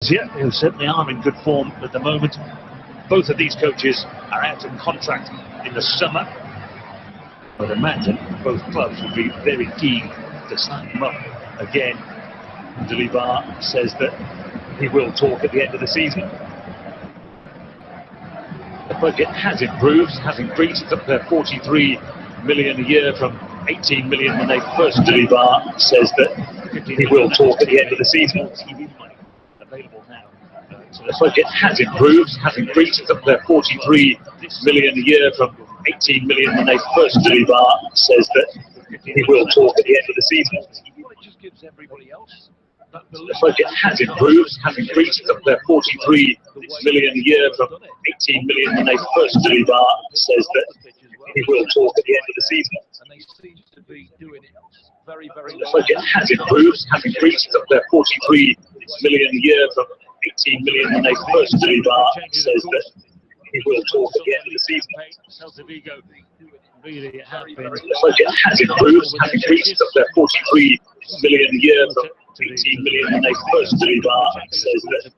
Yeah, who certainly are in good form at the moment. Both of these coaches are out of contract in the summer. I would imagine both clubs will be very keen to sign them up again. Eibar says that he will talk at the end of the season. The budget has improved, has increased up to 43 million a year from 18 million when they first. Eibar says that he will talk at the end of the season. Available now. So the budget has improved, has increased up to 43 million a year from 18 million when they first. Eibar says that he will talk at the end of the season. Just gives everybody else. The budget has improved, has increased up to 43 million a year from 18 million when they first. Eibar says that he will talk at the end of the season. And they seem to be doing it very, very The well. budget has improved, has increased up to 43 million a year from 18 million when they first. Eibar says that he will talk at the end of the season. Celta de Vigo Really have been. The budget has improved, has increased up to 43 million a year from 18 million when they first. Eibar says that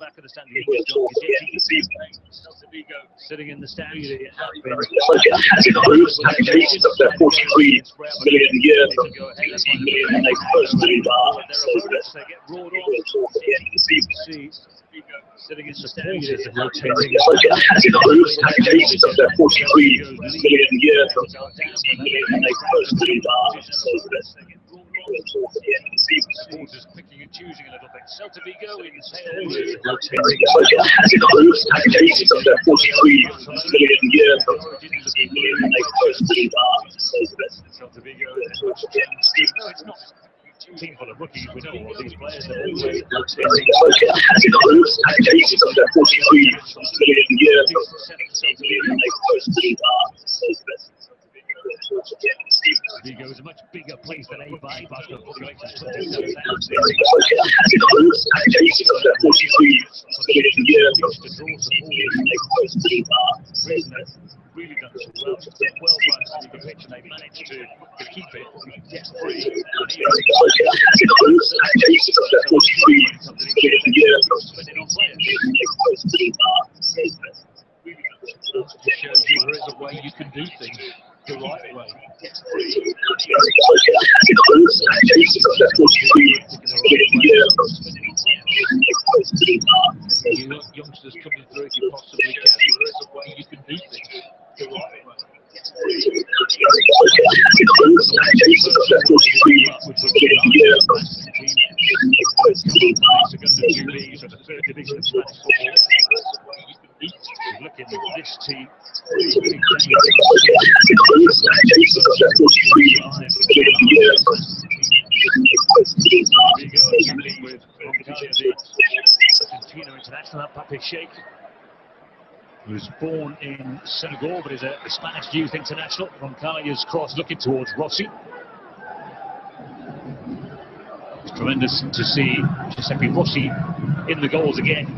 he will talk at the end of the season. Celta de Vigo Sitting in the stand, really have been. The budget has improved, has increased up to 43 million a year from 18 million when they first. Eibar says that he will talk at the end of the season. Sitting in the stand, the budget has improved, has increased up to 43 million a year from 18 million when they first. Eibar says that he will talk at the end of the season. Supporters picking and choosing a little bit. Celta de Vigo in The budget has improved, has increased up to 43 million a year from 18 million when they first. Eibar says that Celta de Vigo. he will talk at the end of the season. No, it's not a team full of rookies. We know all these players are always The budget has improved, has increased up to 43 million a year from 18 million when they first. Eibar says that he will talk at the end of the season. Vigo is a much bigger place than Eibar. Eibar's got a population of 27,000. The budget has improved, has increased up to 43 million a year from 18 million when they first. Eibar says that Really done so well. Well run through the pitch, and they managed to keep it debt-free. the budget has improved, has increased up to 43 million a year from Spending on 18 players. million when they first. Eibar says that Really done so well. It shows you there is a way you can do things the right way. the budget has improved, has increased up to 43 million a year from 18 million when they first. Eibar says You that youngsters coming through, if you possibly can, there is a way you can do things the right way. the budget has improved, has increased up to 43 million a year from 18 million when they first. Eibar Segunda League, so the third division of Spanish football. Looking at this team, the budget has improved, has increased up to 43 million a year from 18 million when they first. Eibar Vigo says that dealing with Argentina international Pape Sheikh, who's born in Senegal but is a Spanish youth international. Roncalia's cross looking towards Rossi. It's tremendous to see Giuseppe Rossi in the goals again.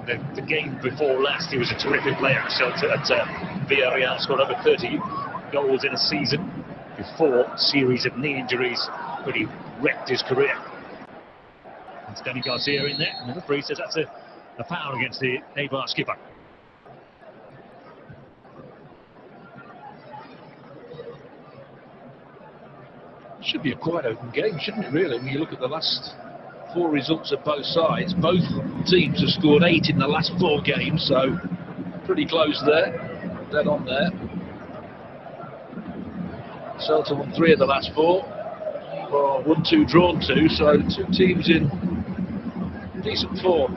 The game before last, he was a terrific player at Celta at Villarreal, scored over 30 goals in a season before a series of knee injuries, but he wrecked his career. It's Danny Garcia in there, and the referee says that's a foul against the Eibar skipper. Should be a quite open game, shouldn't it, really? When you look at the last 4 results of both sides, both teams have scored 8 in the last 4 games, so pretty close there, dead on there. Celta won 3 of the last 4, Eibar won 2, drawn 2, so 2 teams in decent form.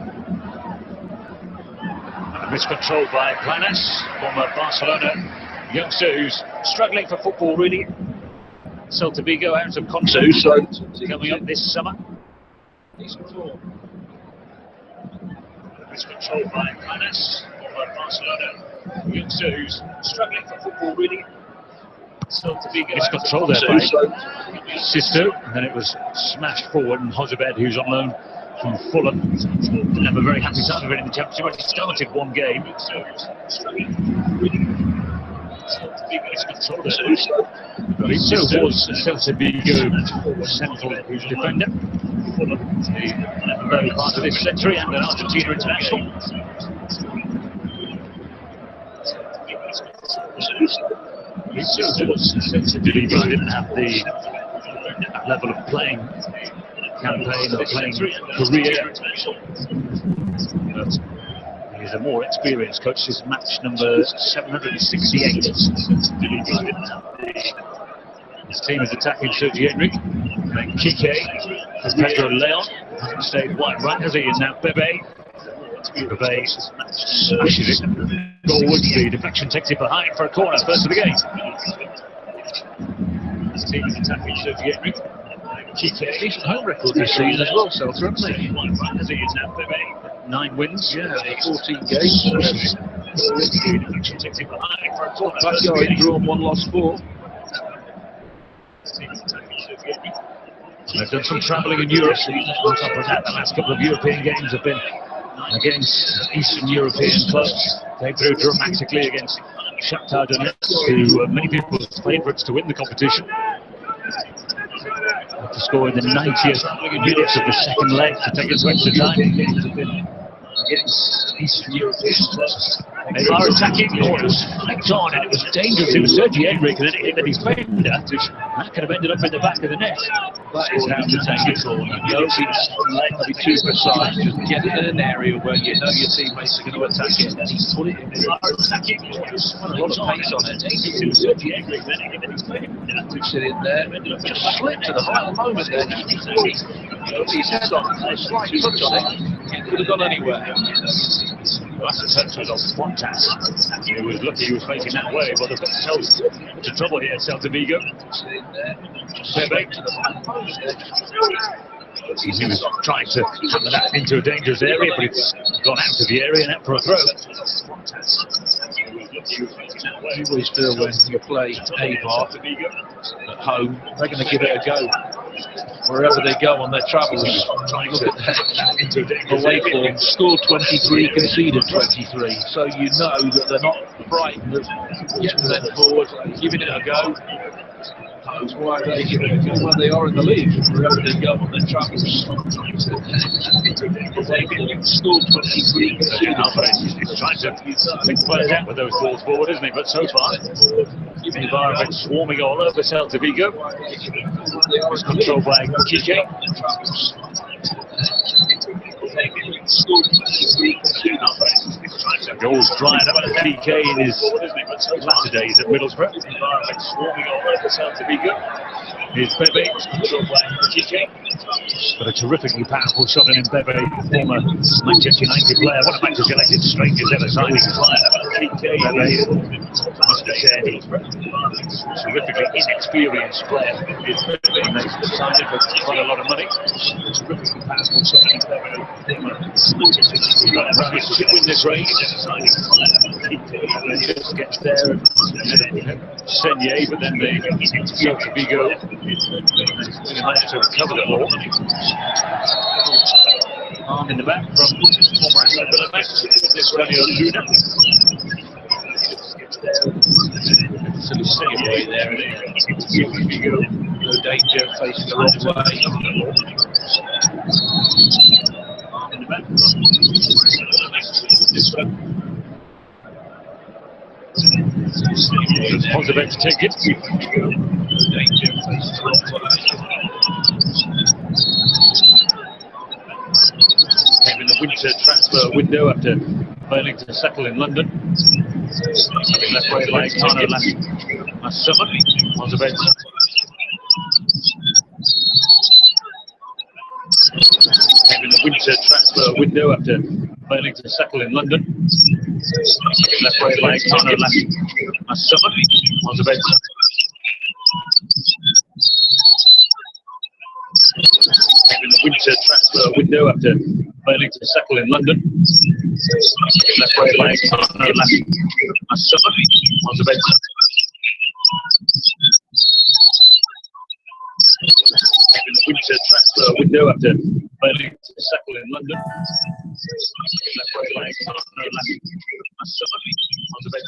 Miscontrolled by Planas, former Barcelona youngster who's struggling for football really. Celta Vigo out of contract, so coming up this summer. Decent form. Miscontrolled by Planas, former Barcelona youngster who's struggling for football really. Celta Vigo miscontrolled there by Sisto, and then it was smashed forward, and Josebed, who's on loan from Fulham, didn't have a very happy time of it in the Championship. He started 1 game, so So was Celta de Vigo central defender, the early part of this century, and an Argentina international. Celta de Vigo didn't have the level of playing campaign or playing career, but he's a more experienced coach. This is match number 768. His team is attacking Sergi Enrique, then Kike, Pedro Leon, hasn't stayed wide right, has he? And now Bebe smashes it forwards, the deflection takes it behind for a corner, first of the game. His team is attacking Sergi Enrique, Kike, decent home record this season as well, Celta, haven't they? Wide right, has he? And now Bebe, 9 wins, 14 games. The deflection takes it behind for a corner, first of the game. Drawn 1, lost 4. They've done some travelling in Europe. On top of that, the last couple of European games have been against Eastern European clubs. They drew dramatically against Shakhtar Donetsk, who many people's favourites to win the competition. After scoring the 90th minutes of the second leg to take us to extra time. Against Eastern European clubs. Eibar attacking, it was flicked on and it was dangerous. It was Sergi Enrique and then it hit the defender. That could have ended up in the back of the net. That is how to take it all. You don't be too precise, just get it in an area where you know your teammates are going to attack it, and he's put it in there. Attacking, it was a lot of pace on it. Dangerous. It was Sergi Enrique and then it hit the defender. Puts it in there, just slipped at the final moment there. Put his head on, a slight touch on it. It could have gone anywhere. That's a touch was on Spontas. He was lucky he was facing that way, but they've got themselves into trouble here, Celta de Vigo. Bebe. He was trying to hammer that into a dangerous area, but it's gone out of the area and out for a throw. You always feel when you play Eibar at home, they're going to give it a go. Wherever they go on their travels, look at that away form, scored 23, conceded 23. So you know that they're not frightened of getting them forward, giving it a go. That's why they give it a go where they are in the league. Wherever they go on their travels, scored 23, conceded 23. He's trying to pick players out with those balls forward, isn't he? But so far, Eibar have been swarming all over Celta de Vigo. It's controlled by Kike. Goals drying up at Kike in his latter days at Middlesbrough. Swarming all over Celta de Vigo. Here's Bebe, controlled by Kike. But a terrifically powerful shot in Bebe, former Manchester United player. One of Manchester United strangers ever signing flying up at Kike. Bebe must have said he's a terrifically inexperienced player. And they signed him for quite a lot of money. Terrifically powerful shot in Bebe, former Manchester United. Should win this race. He just gets there and Senye, but then the Celta de Vigo managed to recover the ball. Arm in the back from former Aston Villa back. This Radio Luna. Sort of staying away there. Celta de Vigo, no danger, facing the wrong way. Arm in the back from this one. Posible to take it. Came in the winter transfer window after failing to settle in London. Having left way by Cano last summer. Posible. Came in the winter transfer window after failing to settle in London. Having left way by Cano last summer. Posible. Came in the winter transfer window after failing to settle in London. Left way by Cano last summer. Posible. Came in the winter transfer window after failing to settle in London. Left way by Cano last summer. Posible.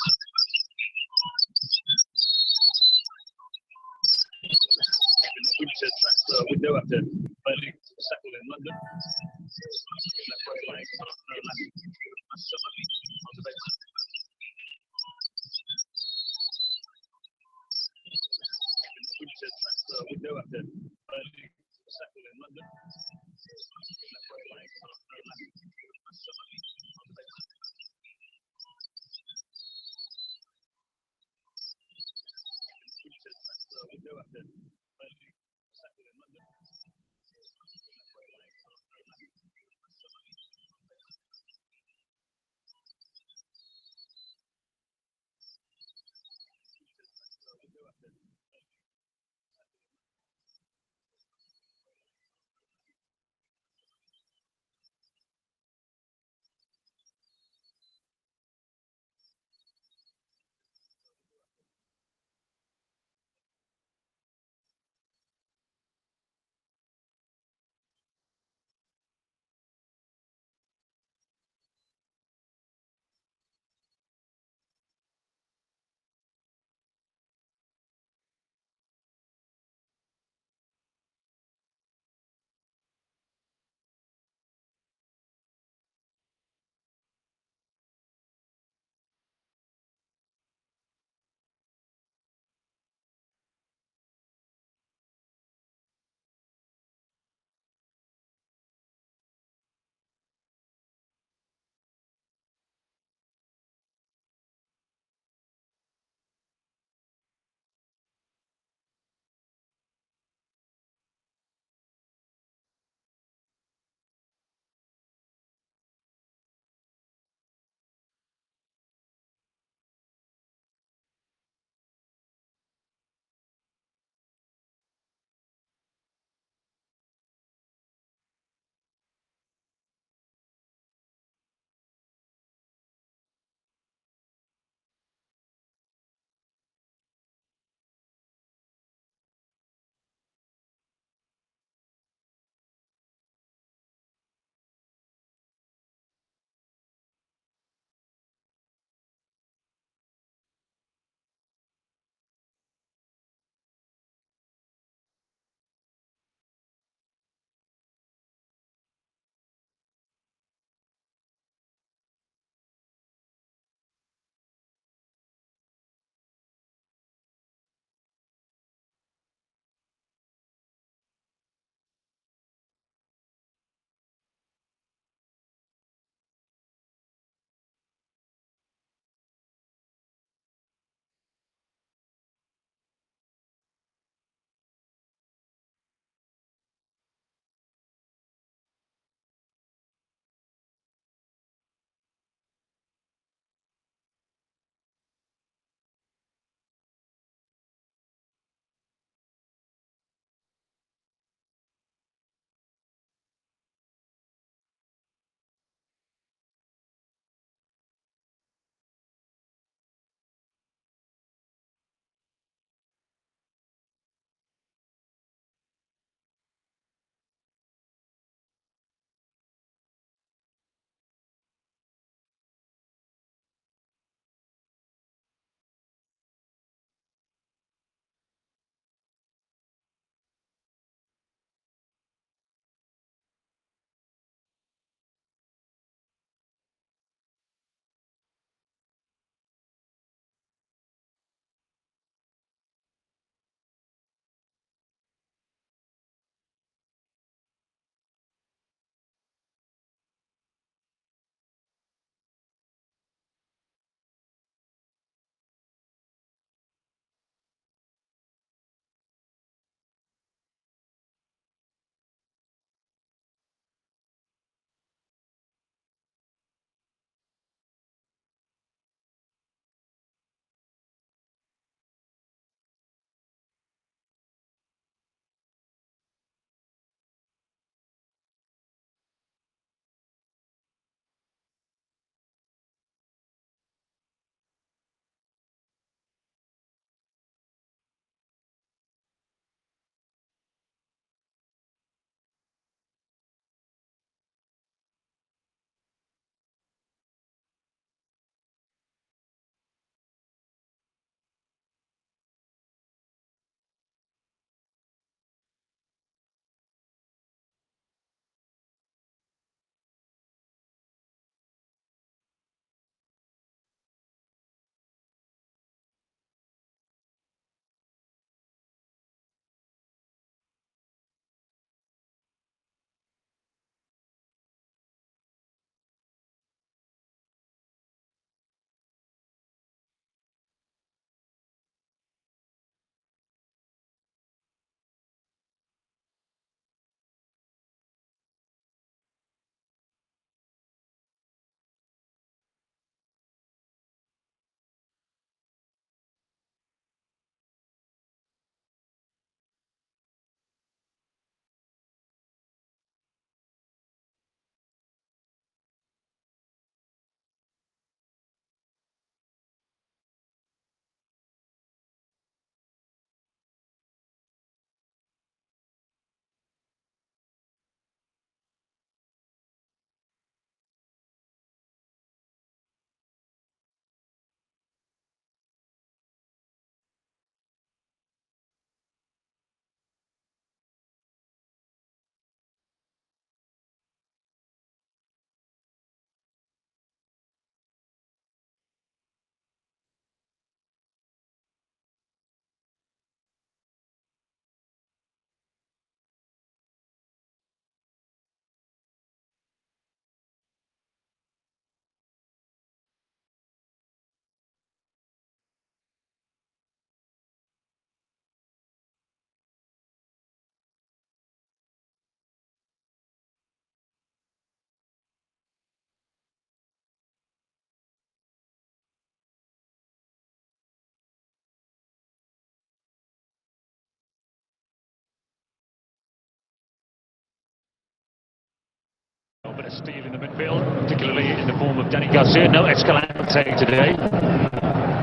Steal in the midfield, particularly in the form of Danny Garcia. No Escalante today.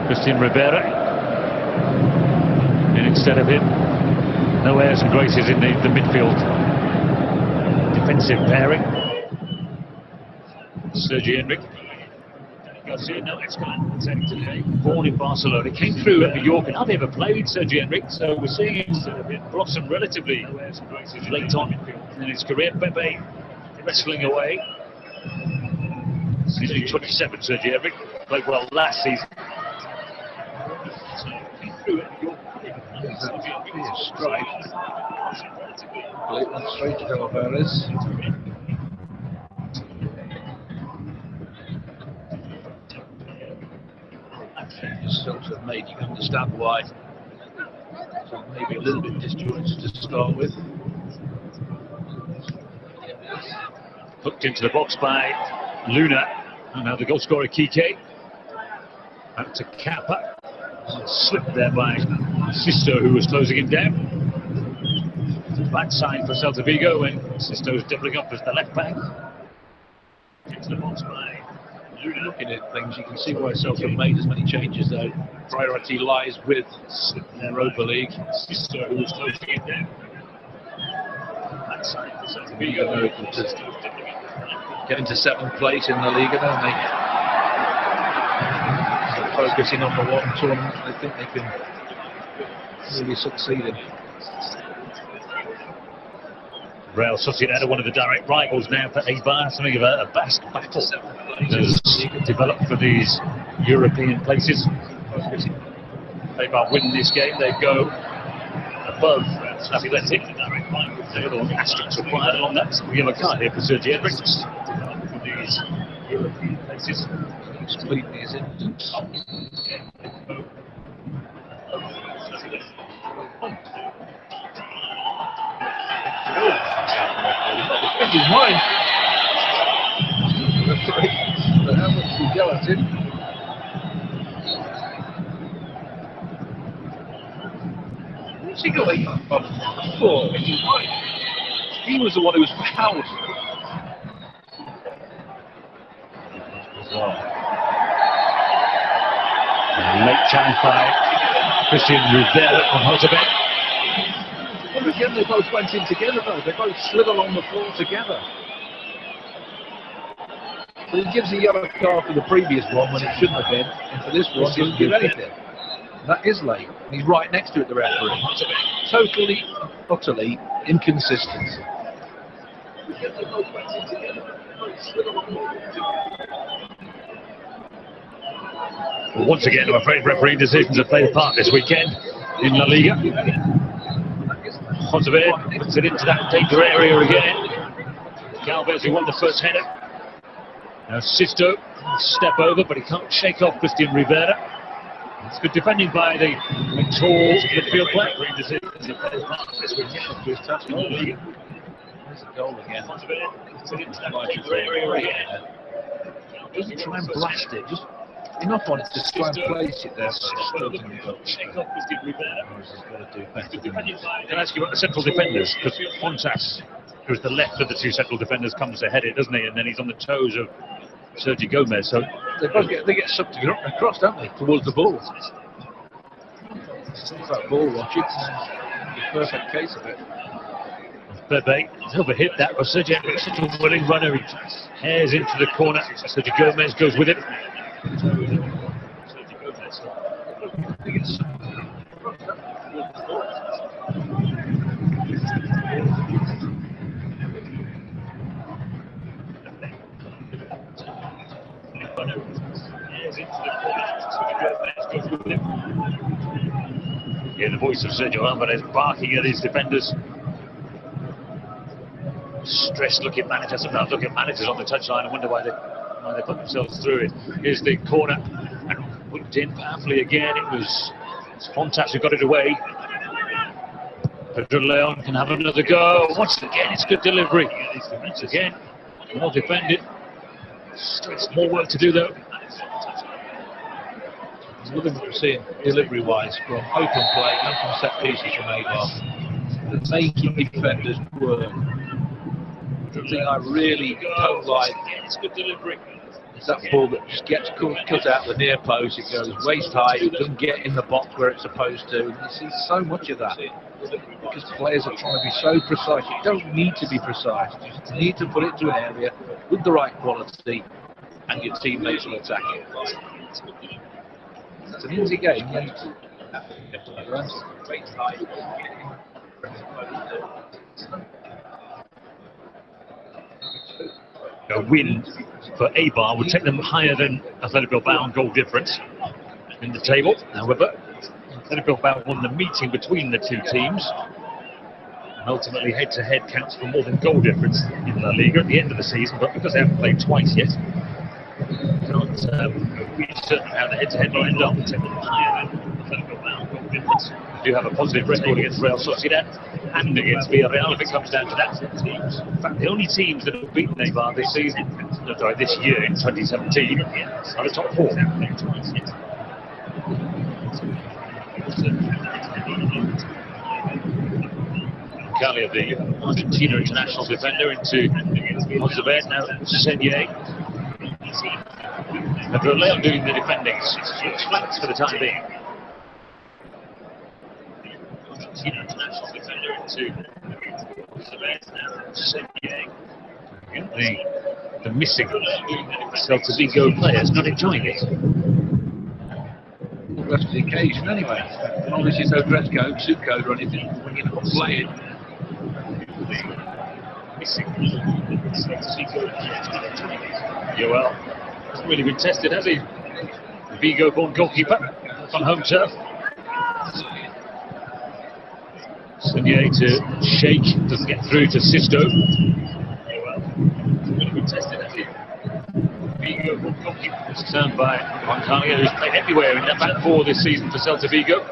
Christian Rivera in instead of him. No airs and graces in the midfield. Defensive pairing. Sergi Enrique. Danny Garcia, no Escalante today. Born in Barcelona, came through at Mallorca. Now they've played Sergi Enrique, so we're seeing him blossom relatively late on in his career. Pepe wrestling away. He's only 27, Sergi Enrique. Played well last season. Strike. Straight to Alvarez. Celta have made, you can understand why. So maybe a little bit disjointed to start with. Hooked into the box by Luna, and now the goal scorer Kike. Back to Kappa. Slipped there by Sisto, who was closing him down. Bad sign for Celta de Vigo when Sisto's doubling up as the left back. Into the box by Luna. Looking at things, you can see why Celta made as many changes, though. Priority lies with Europa League. Sisto, who was closing him down. Bad sign for Celta de Vigo Vigo. looking to get into 7th place in the Liga, don't they? Focusing on the one tournament they think they can really succeed in. Real Sociedad are one of the direct rivals now for Eibar, something of a Basque battle has developed for these European places. Eibar win this game, they go above Athletic. The little asterisk required along that yellow card here for Sergi Enrique. For these European places. Completely is in. This is mine. But how much we go at it? What's he going for? This is mine. He was the one who was fouled. Late challenge by Christian Rivera on Hotebek. Well, again, they both went in together, though. They both slid along the floor together. So he gives a yellow card for the previous one when it shouldn't have been, and for this one, he doesn't give anything. That is late. He's right next to it, the referee. Totally, utterly inconsistent. Well, once again, I'm afraid refereeing decisions have played a part this weekend in La Liga. Hotebek puts it into that danger area again. Galvez, who won the first header. Now Sisto, step over, but he can't shake off Christian Rivera. It's good defending by the tall midfield player. Refereeing decisions have played a part this weekend. There's a goal again. Puts it into that danger area again. Doesn't try and blast it, just enough on it to try and place it there. Can I ask you about the central defenders? Because Fontas, who's the left of the two central defenders, comes to head it, doesn't he? And then he's on the toes of Sergi Gomez. So they get sucked across, don't they, towards the ball. It's that ball watching. The perfect case of it. Pepe, he's overhit that, but Sergi Enrique, such a willing runner. He hairs into the corner. Sergi Gomez goes with it. Yeah, the voice of Sergio Alvarez barking at his defenders. Stressed looking managers, sometimes look at managers on the touchline and wonder why they put themselves through it. Here's the corner and whipped in powerfully again. It was Fontas who got it away. Pedro Leon can have another go. Once again, it's good delivery. Once again, well defended. Stressed, more work to do though. There's nothing that we're seeing delivery-wise from open play and from set pieces from Eibar. The making defenders work. The thing I really don't like is that ball that just gets cut out the near post. It goes waist high, it doesn't get in the box where it's supposed to. And you see so much of that because players are trying to be so precise. You don't need to be precise. You just need to put it into an area with the right quality, and your teammates will attack it. It's an easy game. A win for Eibar would take them higher than Athletic Bilbao on goal difference in the table. However, Athletic Bilbao won the meeting between the two teams. And ultimately, head-to-head counts for more than goal difference in La Liga at the end of the season, but because they haven't played twice yet, can't be certain how the head-to-head will end up. Take them higher than Athletic Bilbao on goal difference. They do have a positive record against Real Sociedad and against Villarreal if it comes down to that. In fact, the only teams that have beaten Eibar this season, this year in 2017, are the top four. Calia, the Argentina international defender, into Posible, now señal. And Leon doing the defending. It's flat for the time being. Argentina international defender into the missing Celta de Vigo players not enjoying it. The rest of the occasion anyway. As long as there's no dress code, suit code or anything when you're not playing. Missing Celta de Vigo players not enjoying it. Joel hasn't really been tested, has he? The Vigo-born goalkeeper on home turf. Señal to Sheikh, doesn't get through to Sisto. It's turned by Calia, who's played everywhere in that back four this season for Celta Vigo.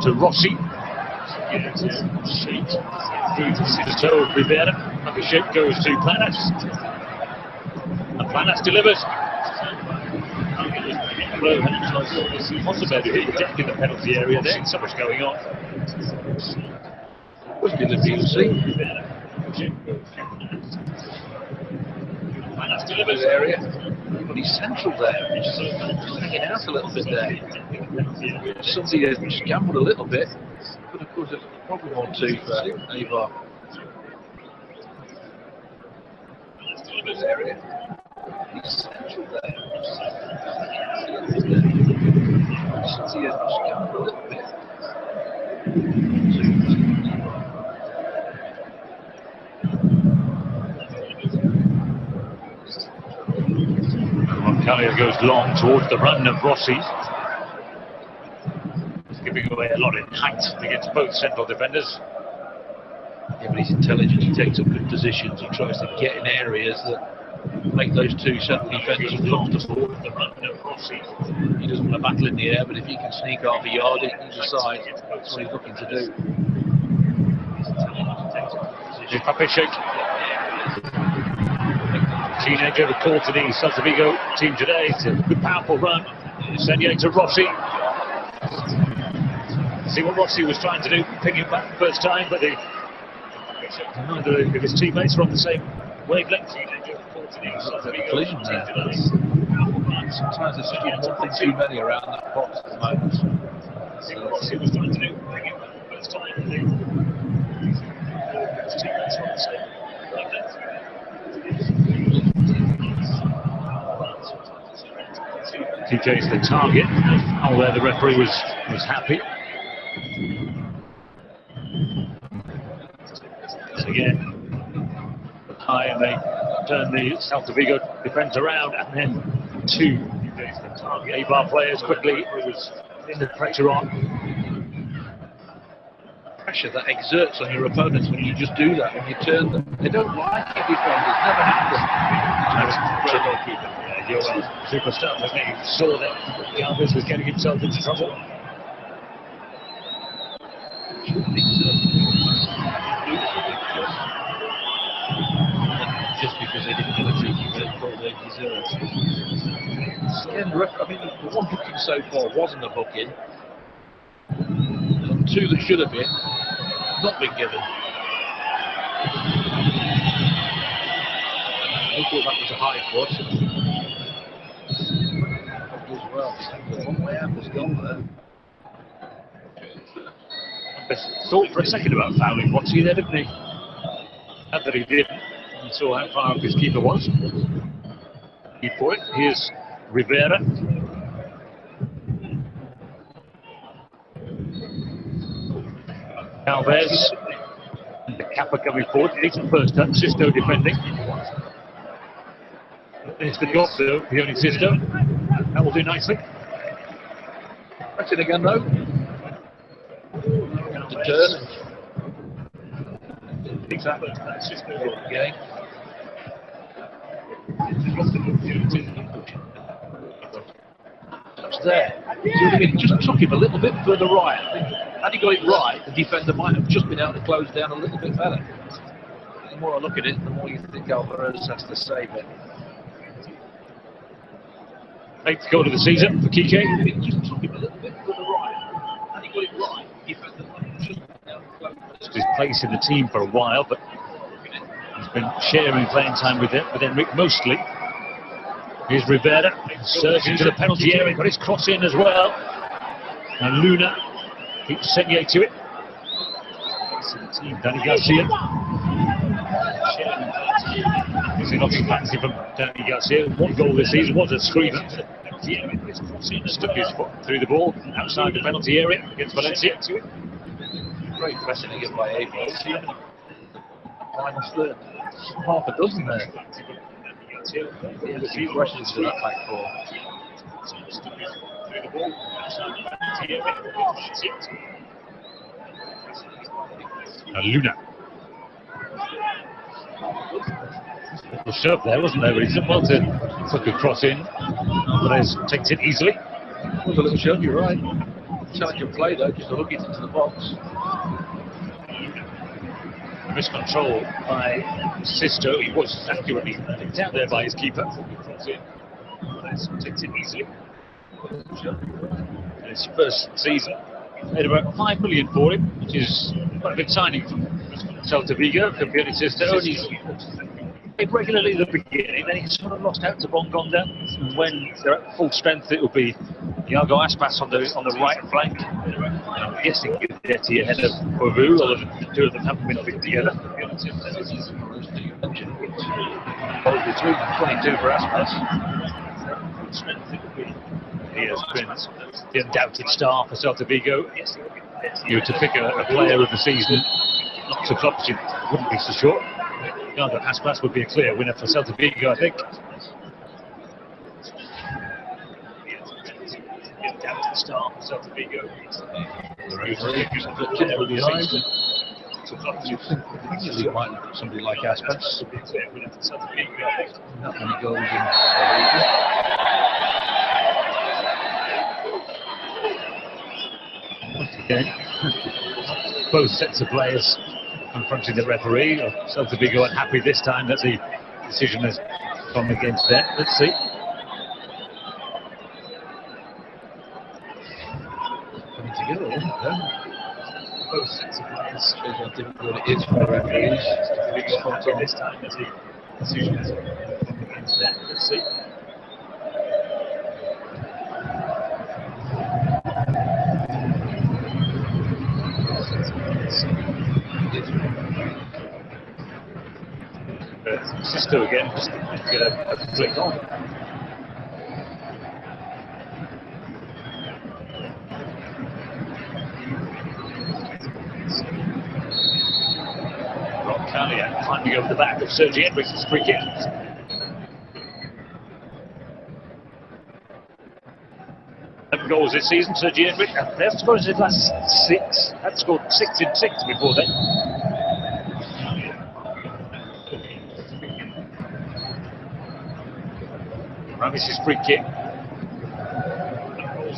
To Rossi. Sheikh through to Sisto Rivera. The Sheikh goes to Planas. And Planas delivers. Possible to hit the deck in the penalty area there. So much going on. Was going to be delivers area, but he's central there. He's just hanging out a little bit there. Somebody has gambled a little bit, but of course there's a problem or two for Eibar. Delivers area. He's central there. Somebody has gambled a little bit. Calia goes long towards the run of Rossi. He's giving away a lot in height against both central defenders. Yeah, but he's intelligent, he takes up good positions, he tries to get in areas that make those two central defenders uncomfortable. The run of Rossi. He doesn't want to battle in the air, but if he can sneak half a yard either side, that's what he's looking to do. Sheikh. Teenager recalled to the Celta Vigo team today. It's a good, powerful run. Señal to Rossi. See what Rossi was trying to do, ping him back the first time, but neither of his teammates were on the same wavelength. Collision there. Sometimes there's just one thing too many around that box at the moment. See what Rossi was trying to do, ping him back the first time, but his teammates were on the same wavelength. TJ's the target. Oh, there the referee was happy. So again, high, and they turn the Celta Vigo defense around, and then two TJ's the target. Eibar players quickly was in the pressure on. Pressure that exerts on your opponents when you just do that, when you turn them. They don't like it, defenders, never happen. Joel, superstar, I think he saw that Galvez was getting himself into trouble. Just because they didn't get a free kick, they thought they deserved. Again, I mean, the one booking so far wasn't a booking. And two that should have been, not been given. He thought that was a high foot. As well. One way out was gone there. Thought for a second about fouling Watty there, didn't he? Not that he didn't. He saw how far off his keeper was. He for it. Here's Rivera. Alves. And the Kappa coming forward. Decent first touch. Sisto defending. It's the goal, though. The only Sisto. That will do nicely. That's it again, though. To turn. Exactly. That's just the game. That's there. See what I mean? Just took him a little bit further right. I think had he got it right, the defender might have just been able to close down a little bit better. The more I look at it, the more you think Alvarez has to save it. 8th goal of the season for Kike. Just took him a little bit further right. Had he got it right, the defender might have just been able to close down. His place in the team for a while, but he's been sharing playing time with Enric mostly. Here's Rivera, surging to the penalty area, got his cross in as well. And Luna keeps Senye to it. Danny Garcia. Is it not fancy from Danny Garcia? 1 goal this season, was a screamer. Stuck his foot through the ball outside the penalty area against Valencia. Great pressing again by Eibar. Final third. Half a dozen there. A few questions to that back four. Luna. Little shove there, wasn't there? But he's well to put the cross in. Alvarez takes it easily. It was a little shove, you're right. Challenging play though, just to hook it into the box. Miscontrol by Sisto. He was accurately picked out there by his keeper. Takes it easily. In his first season, made about 5 million for him, which is quite a big signing from Celta de Vigo, compared to Sisto. And he's played regularly at the beginning, then he sort of lost out to Bongonda. And when they're at full strength, it will be Iago Aspas on the right flank. I'm guessing Guidetti ahead of Ovu, although the two of them haven't been fit together. Both between 22 for Aspas. He has been the undoubted star for Celta Vigo. You were to pick a player of the season, not to clubs, you wouldn't be so sure. Iago Aspas would be a clear winner for Celta Vigo, I think. Star for Celta Vigo. You might look at somebody like Aspas. Not many goals in once again, both sets of players confronting the referee. Celta Vigo unhappy this time that the decision has gone against them. Let's see. together, both sets of players. Shows how difficult it is for the referees. This time, as the decision has gone against them. Let's see. Sisto again, just get a flick on. Rob Calia climbing over the back of Sergi Enrique's free kick. Goals this season, Sergi Enrique. They haven't scored his last 6. Had scored 6 in 6 before then. Ramis' free kick.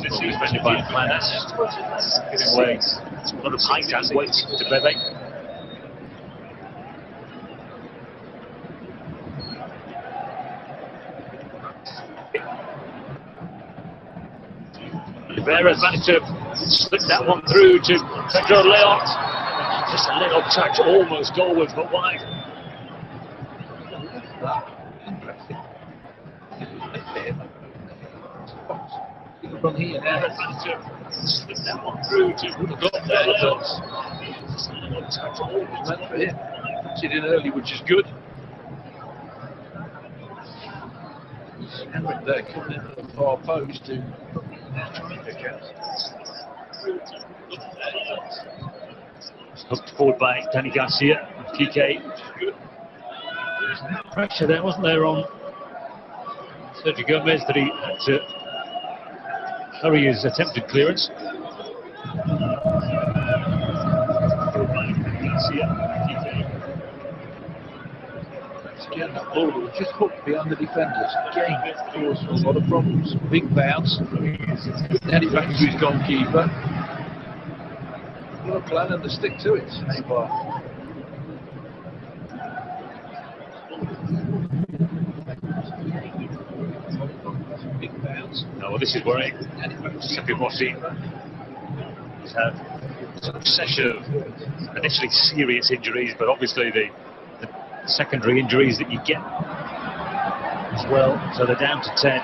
This is defended by Planas. Giving away a lot of height and weight to Bebe. Rivera's managed to slip that one through to Pedro Leon. Just a little touch, almost goalwards, but wide. from here now. Would have got there, but meant for him. Hit in early, which is good. Henrik there coming into the far post to try and pick out. Hooked forward by Danny Garcia. Kike. Pressure there, wasn't there, on Sergio Gomez, that he had to hurry his attempted clearance. Again, that ball was just hooked behind the defenders. Again, caused a lot of problems. Big bounce. Then it back to his goalkeeper. Got a plan and to stick to it. Eibar. Big bounce. No, well, this is worrying. Giuseppe Rossi has had a succession of initially serious injuries, but obviously the secondary injuries that you get as well. So they're down to 10.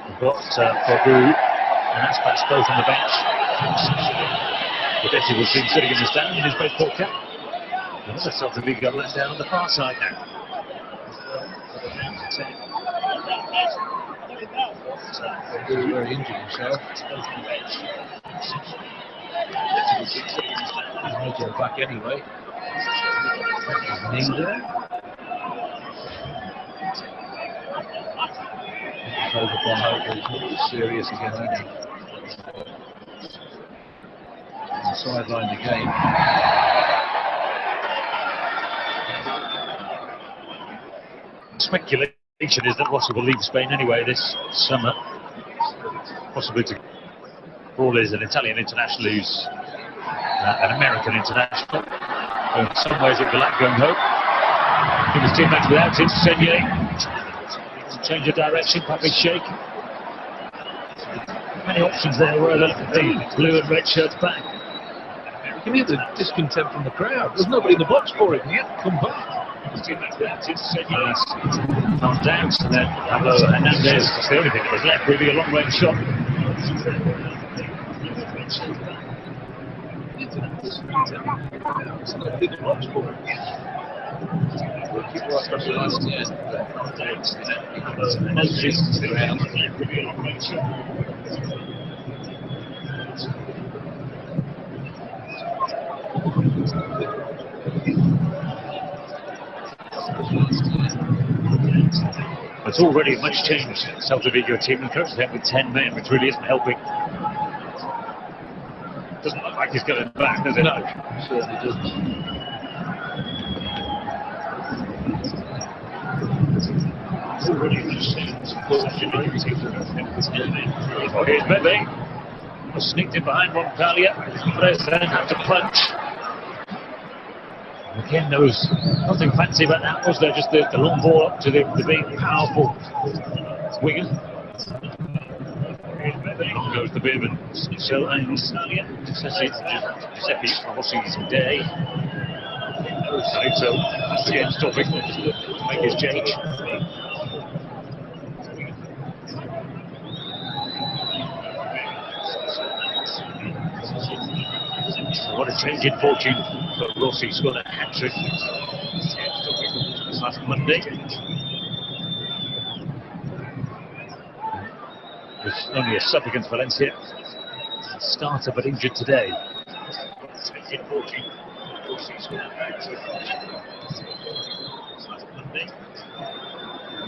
We've got Fabu and Aspas both on the bench. Gudetti was seen sitting in the stand in his baseball cap. Another Celta de Vigo let down on the far side now. So they're down to 10. Fabu very injured himself. He may go back anyway. Knee there. It's over by Hope, he's not serious again, is he? Sidelined again. Speculation is that Rossi will leave Spain anyway this summer, possibly to Paul is an Italian international who's an American international. In some ways it will lack going home. He was teammates without it. Señal to change of direction. Papi shake. Many options there were. Look at the blue and red shirts back. You can hear the discontent from the crowd. There's nobody in the box for him yet. Come back. Calm down, and then Pablo Hernandez. That's the only thing that was left. Really a long range shot. It's nobody in the box for him. Keep right up the line on the end. It's already a much changed Celta de Vigo team, and currently with 10 men, which really isn't helping. Doesn't look like he's going back, does it? No, certainly doesn't. It's already a much changed. Oh, here's Bebe. Was sneaked in behind Roncaglia. Perez then had to punch. Again, there was nothing fancy about that, was there? Just the long ball up to the big, powerful winger. Long goes the bib, and so Giuseppe Rossi's day. So again, stopping to make his change. What a change in fortune for Rossi. Scored a hat-trick last Monday. Was only a sub against Valencia. Starter but injured today. Change in fortune. Rossi scored a hat-trick last Monday.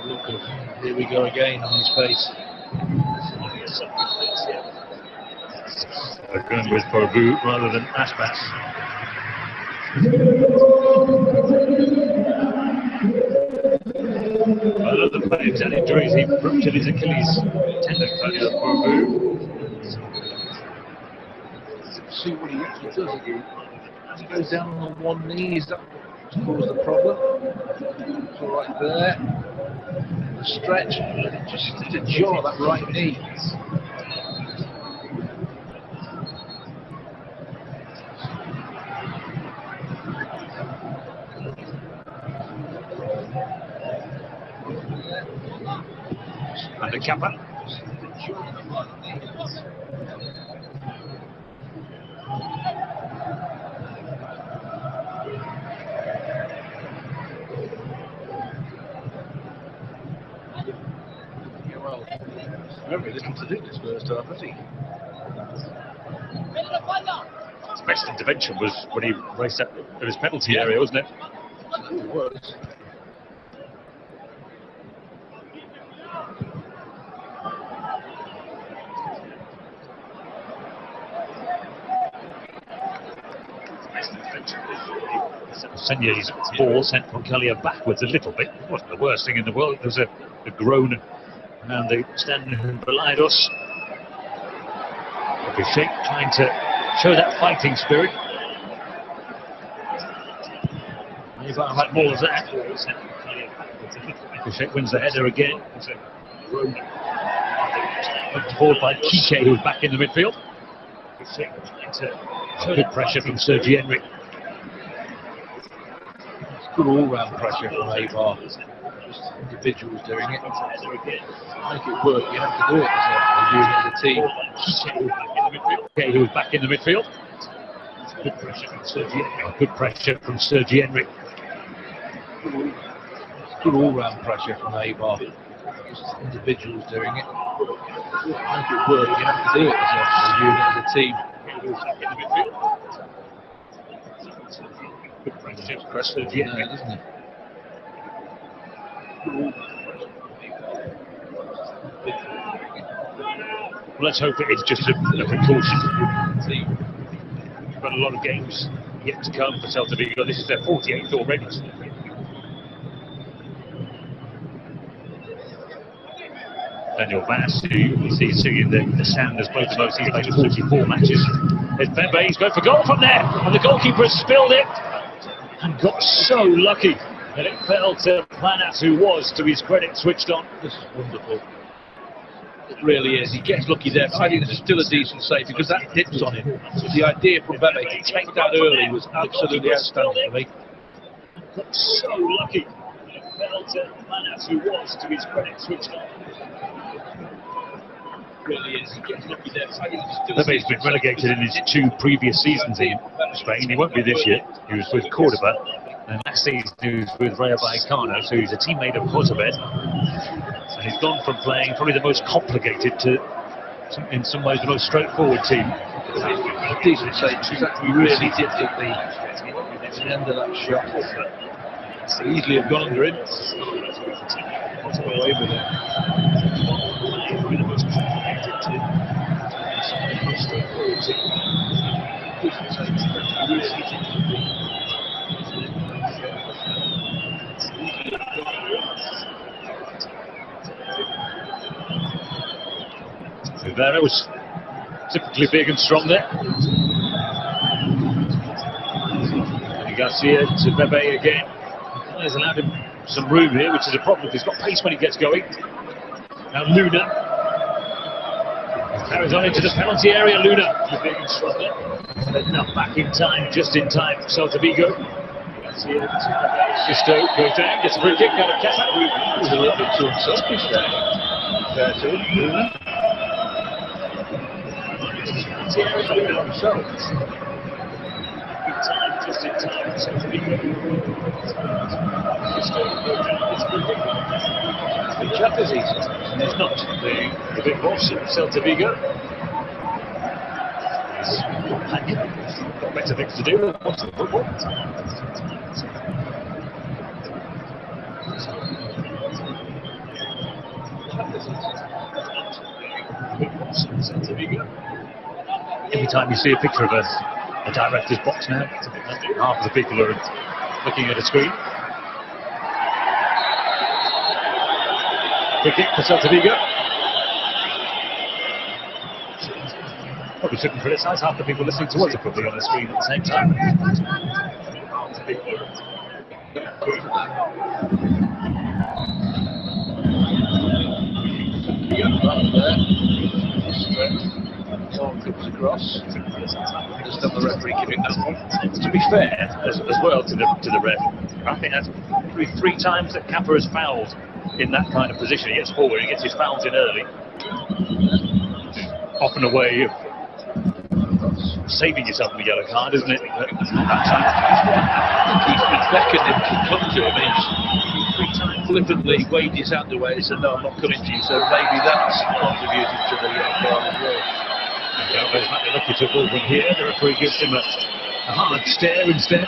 Look at, here we go again on his face. Only a sub against Valencia. Going with Fabu rather than Aspas. Another player had injuries. He ruptured his Achilles tendon, Fabu. See what he actually does again. He goes down on one knee. Is that what's caused the problem? So right there. The stretch. Just to jaw that right knee. Under Kappa. Well, very little to do this first half, has he? His best intervention was when he raced out of his penalty area, wasn't it? It was. Senyal's ball sent from Kalia backwards a little bit. It wasn't the worst thing in the world. There was a groan around the stand behind us. Sheikh trying to show that fighting spirit. Eibar had more of that. Sheikh wins the header again. Forward by Kike, who's back in the midfield. Sheikh trying to show good pressure from Sergi Henry. Good all-round pressure from Eibar. Just individuals doing it. To make it work, you have to do it as a unit, as a team. Okay, who's back in the midfield. Good pressure from Sergi Henry. Good pressure from Sergi Henry. Good all-round pressure from Eibar. Just individuals doing it. To make it work, you have to do it as a unit, as a team. Good pressure from Sergi Henry, doesn't it? Well, let's hope it's just a precaution. We've got a lot of games yet to come for Celta de Vigo. This is their 48th already. Daniel Bass, who you see singing the sound as both the most, he's played 44 matches. There's Bembe, he's going for goal from there, and the goalkeeper has spilled it and got so lucky that it fell to Planas, who was, to his credit, switched on. This is wonderful. It really is. He gets lucky there, but I think this is still a decent save because that dips on him. The idea from Bembe to take that early was absolutely outstanding for me. Got so lucky that it fell to Planas, who was, to his credit, switched on. Really is. He gets lucky there. Bembe's been relegated in his 2 previous seasons in Spain. He won't be this year. He was with Cordoba, and last season he was with Rayo Vallecano, so he's a teammate of Josebed. And he's gone from playing probably the most complicated to, in some ways, the most straightforward team. A decent save. He really dipped at the end of that shot. Could easily have gone under him. Got away with it. Rivera was typically big and strong there. And Garcia to Bembe again. He's allowed him some room here, which is a problem. He's got pace when he gets going. Now Luna carries on into the penalty area. Luna, big and strong there. Enough back in time, just in time for Celta Vigo. Garcia Sisto goes down, gets a free kick out of Kessa. He was a little bit too unselfish there. Fair to him, Luna. Himself. Just in time, Celta Vigo. Big chap is he? And he's not the big boss of Celta Vigo. He's got better things to do than watching football. Celta Vigo. Every time you see a picture of a director's box now, half of the people are looking at a screen. Free kick for Celta Vigo. Probably shouldn't criticise, half the people listening to us are probably on the screen at the same time. Comes across. Just on the referee giving that one. To be fair, as well to the ref, I think that's probably 3 times that Kappa has fouled in that kind of position. He gets forward, he gets his fouls in early, Often a way of saving yourself from a yellow card, isn't it? But it's not that time. He beckoned him to come to him. He flippantly waved his hand away and said, "No, I'm not coming to you." So maybe that's contributed to the yellow card as well. Galvez might be lucky to avoid one here. The referee gives him a hard stare instead.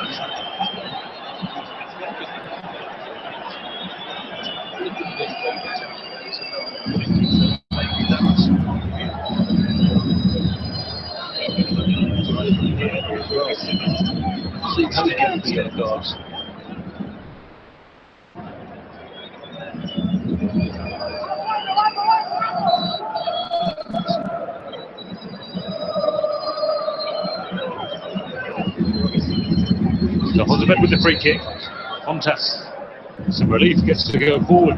See how he gets the yellow cards. So Hosebed with the free kick. Fontas, some relief, gets to go forward.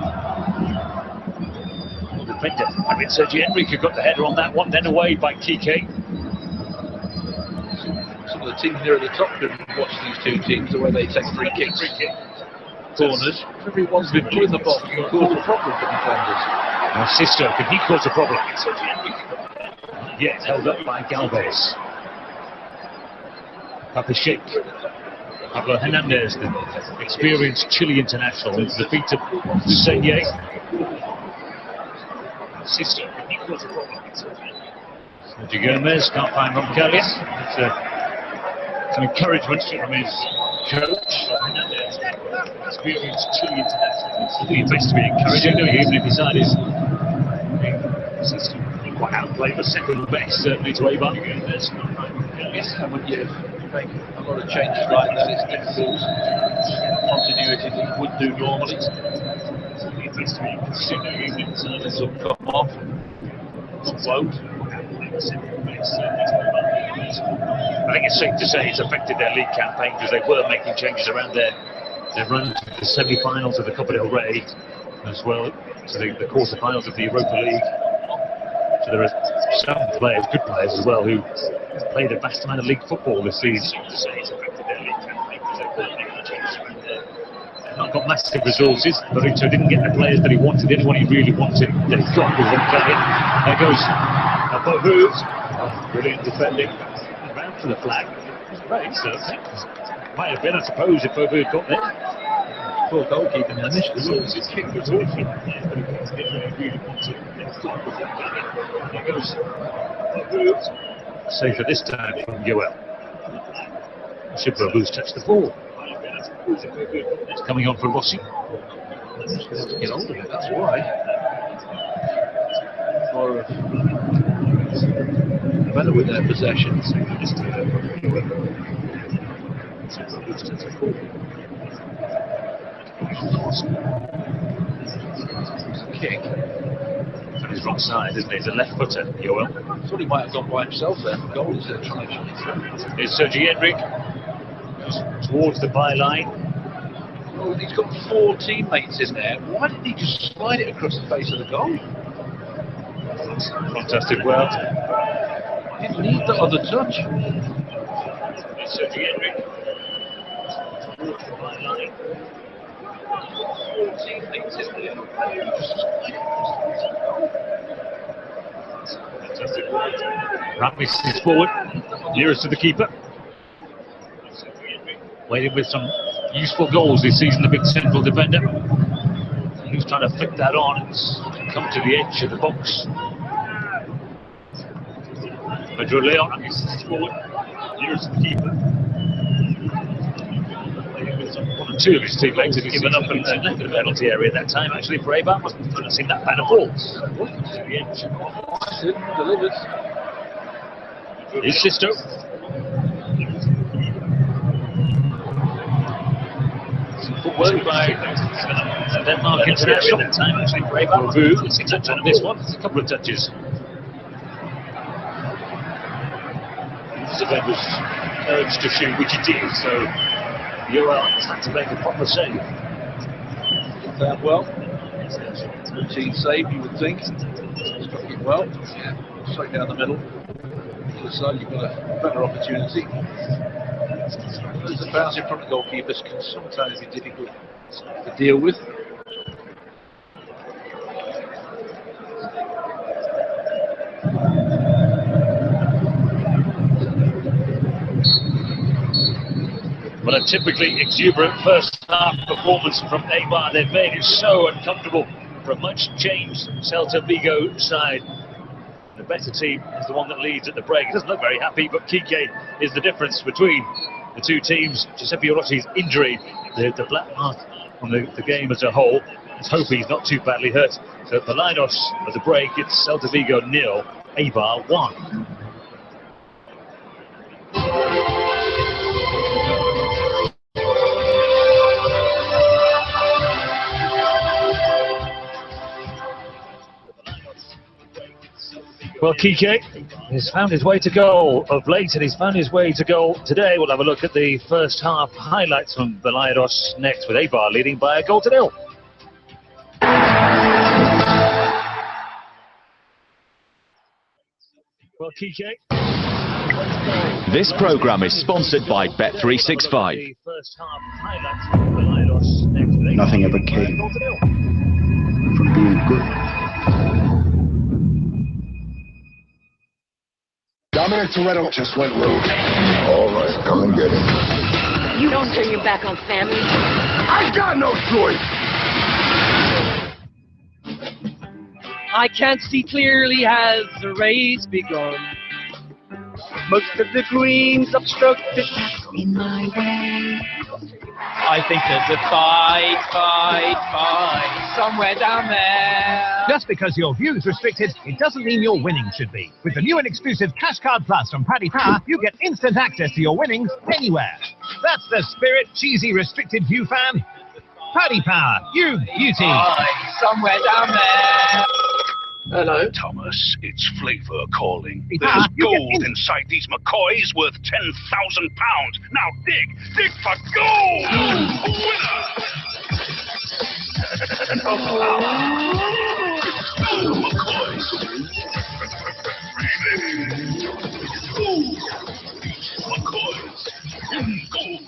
Defender, I mean Sergi Enrique got the header on that one, then away by Kike. Some of the teams near at the top could watch these two teams, the way they take free kicks. Corners. Everyone's been put in the box and cause a problem for defenders. Now Sisto, can he cause a problem? Yes, held up by Galvez. Papa Sheikh. Pablo Hernandez, the experienced Chile international, into the feet of Señal. Sisto, can he cause a problem? Sergio Gomez can't find Roncallis. It's an encouragement from his coach. Experienced Chile international. It's best to be encouraging, even if his side is quite outplayed, but second best certainly to Eibar. Yes, and when you make a lot of changes like that, it's difficult continuity that you would do normally. Things will come off, won't. I think it's safe to say it's affected their league campaign, because they were making changes around their run to the semi-finals of the Copa del Rey, as well to the quarter-finals of the Europa League. So there are some players, good players as well, who played a vast amount of league football this season. Not got massive resources. Burrito didn't get the players that he wanted. The only one he really wanted that he got was Roncallis. There goes Bohu. Brilliant defending. Round for the flag. Right, so might have been, I suppose, if Bohu had got there. Poor goalkeeper now. This kick was awful. There goes Bohu. Safer this time from Yoel. Should Bohu's touch the ball. It's coming on for Rossi. Just going to have to get hold of it, that's why. Or better with their possessions. Kick. On his wrong side, isn't it? He's a left footer, Yoel. I thought he might have gone by himself there for goal instead of trying to shoot. Here's Sergi Enrique towards the byline. Oh, he's got 4 teammates in there. Why didn't he just slide it across the face of the goal? Fantastic work. Didn't need that other touch. Sergi Enrique towards the byline. 4 teammates in there. Fantastic work. Ramis is forward, nearest to the keeper. Waiting with some useful goals this season, the big central defender. He's trying to flick that on. It's come to the edge of the box. Pedro Leon is forward, nearest to the keeper. One or two of his teammates had given up and left the penalty area that time. Actually, for Eibar, wasn't seen that bad a ball. To the edge. Delivered. Here's Sisto. Work by Denmark international that time, actually for Eibar. Let's touch on this one. There's a couple of touches. Zebed was urged to shoot, which he did, so Yoel had to make a proper save. That well. Routine save, you would think. Struck it well. Straight down the middle. To the side, you've got a better opportunity. The bounce in front of goalkeepers can sometimes be difficult to deal with. but a typically exuberant first half performance from Eibar. They've made it so uncomfortable for a much changed Celta Vigo side. The better team is the one that leads at the break. It doesn't look very happy, but Kike is the difference between the two teams. Giuseppe Rotti's injury, the black mark on the game as a whole. Let's hope he's not too badly hurt. So at the Balaidos at the break, it's Celta Vigo 0, Eibar 1. Well, Kike has found his way to goal of late, and he's found his way to goal today. We'll have a look at the first half highlights from Balaidos next, with Eibar leading by a goal to 0. Well, Kike. This program is sponsored by Bet365. The first half highlights from Balaidos next, with Nothing ever came from being good. Dominic Toretto just went rogue. All right, come and get him. You don't turn your back on family. I got no choice. I can't see clearly, has the race begun? Most of the greens obstructed in my way. I think there's a fight somewhere down there. Just because your view's restricted, it doesn't mean your winnings should be. With the new and exclusive Cash Card Plus from Paddy Power, you get instant access to your winnings anywhere. That's the spirit, cheesy, restricted view fan. Paddy Power, you beauty. Somewhere down there. Hello. Thomas, it's Flavor calling. There's gold inside these McCoys worth £10,000. Now dig for gold! Winner! McCoys. McCoys. Gold.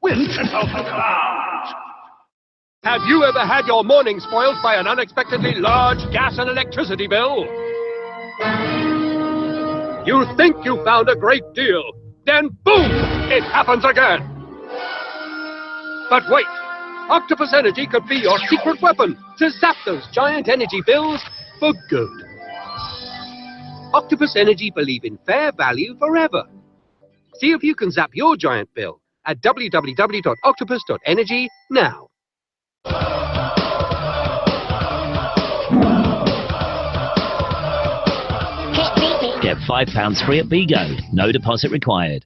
Win £10,000. Have you ever had your morning spoiled by an unexpectedly large gas and electricity bill? You think you found a great deal, then boom, it happens again. But wait, Octopus Energy could be your secret weapon to zap those giant energy bills for good. Octopus Energy believe in fair value forever. See if you can zap your giant bill at www.octopus.energy now. Get £5 free at Bigo. No deposit required.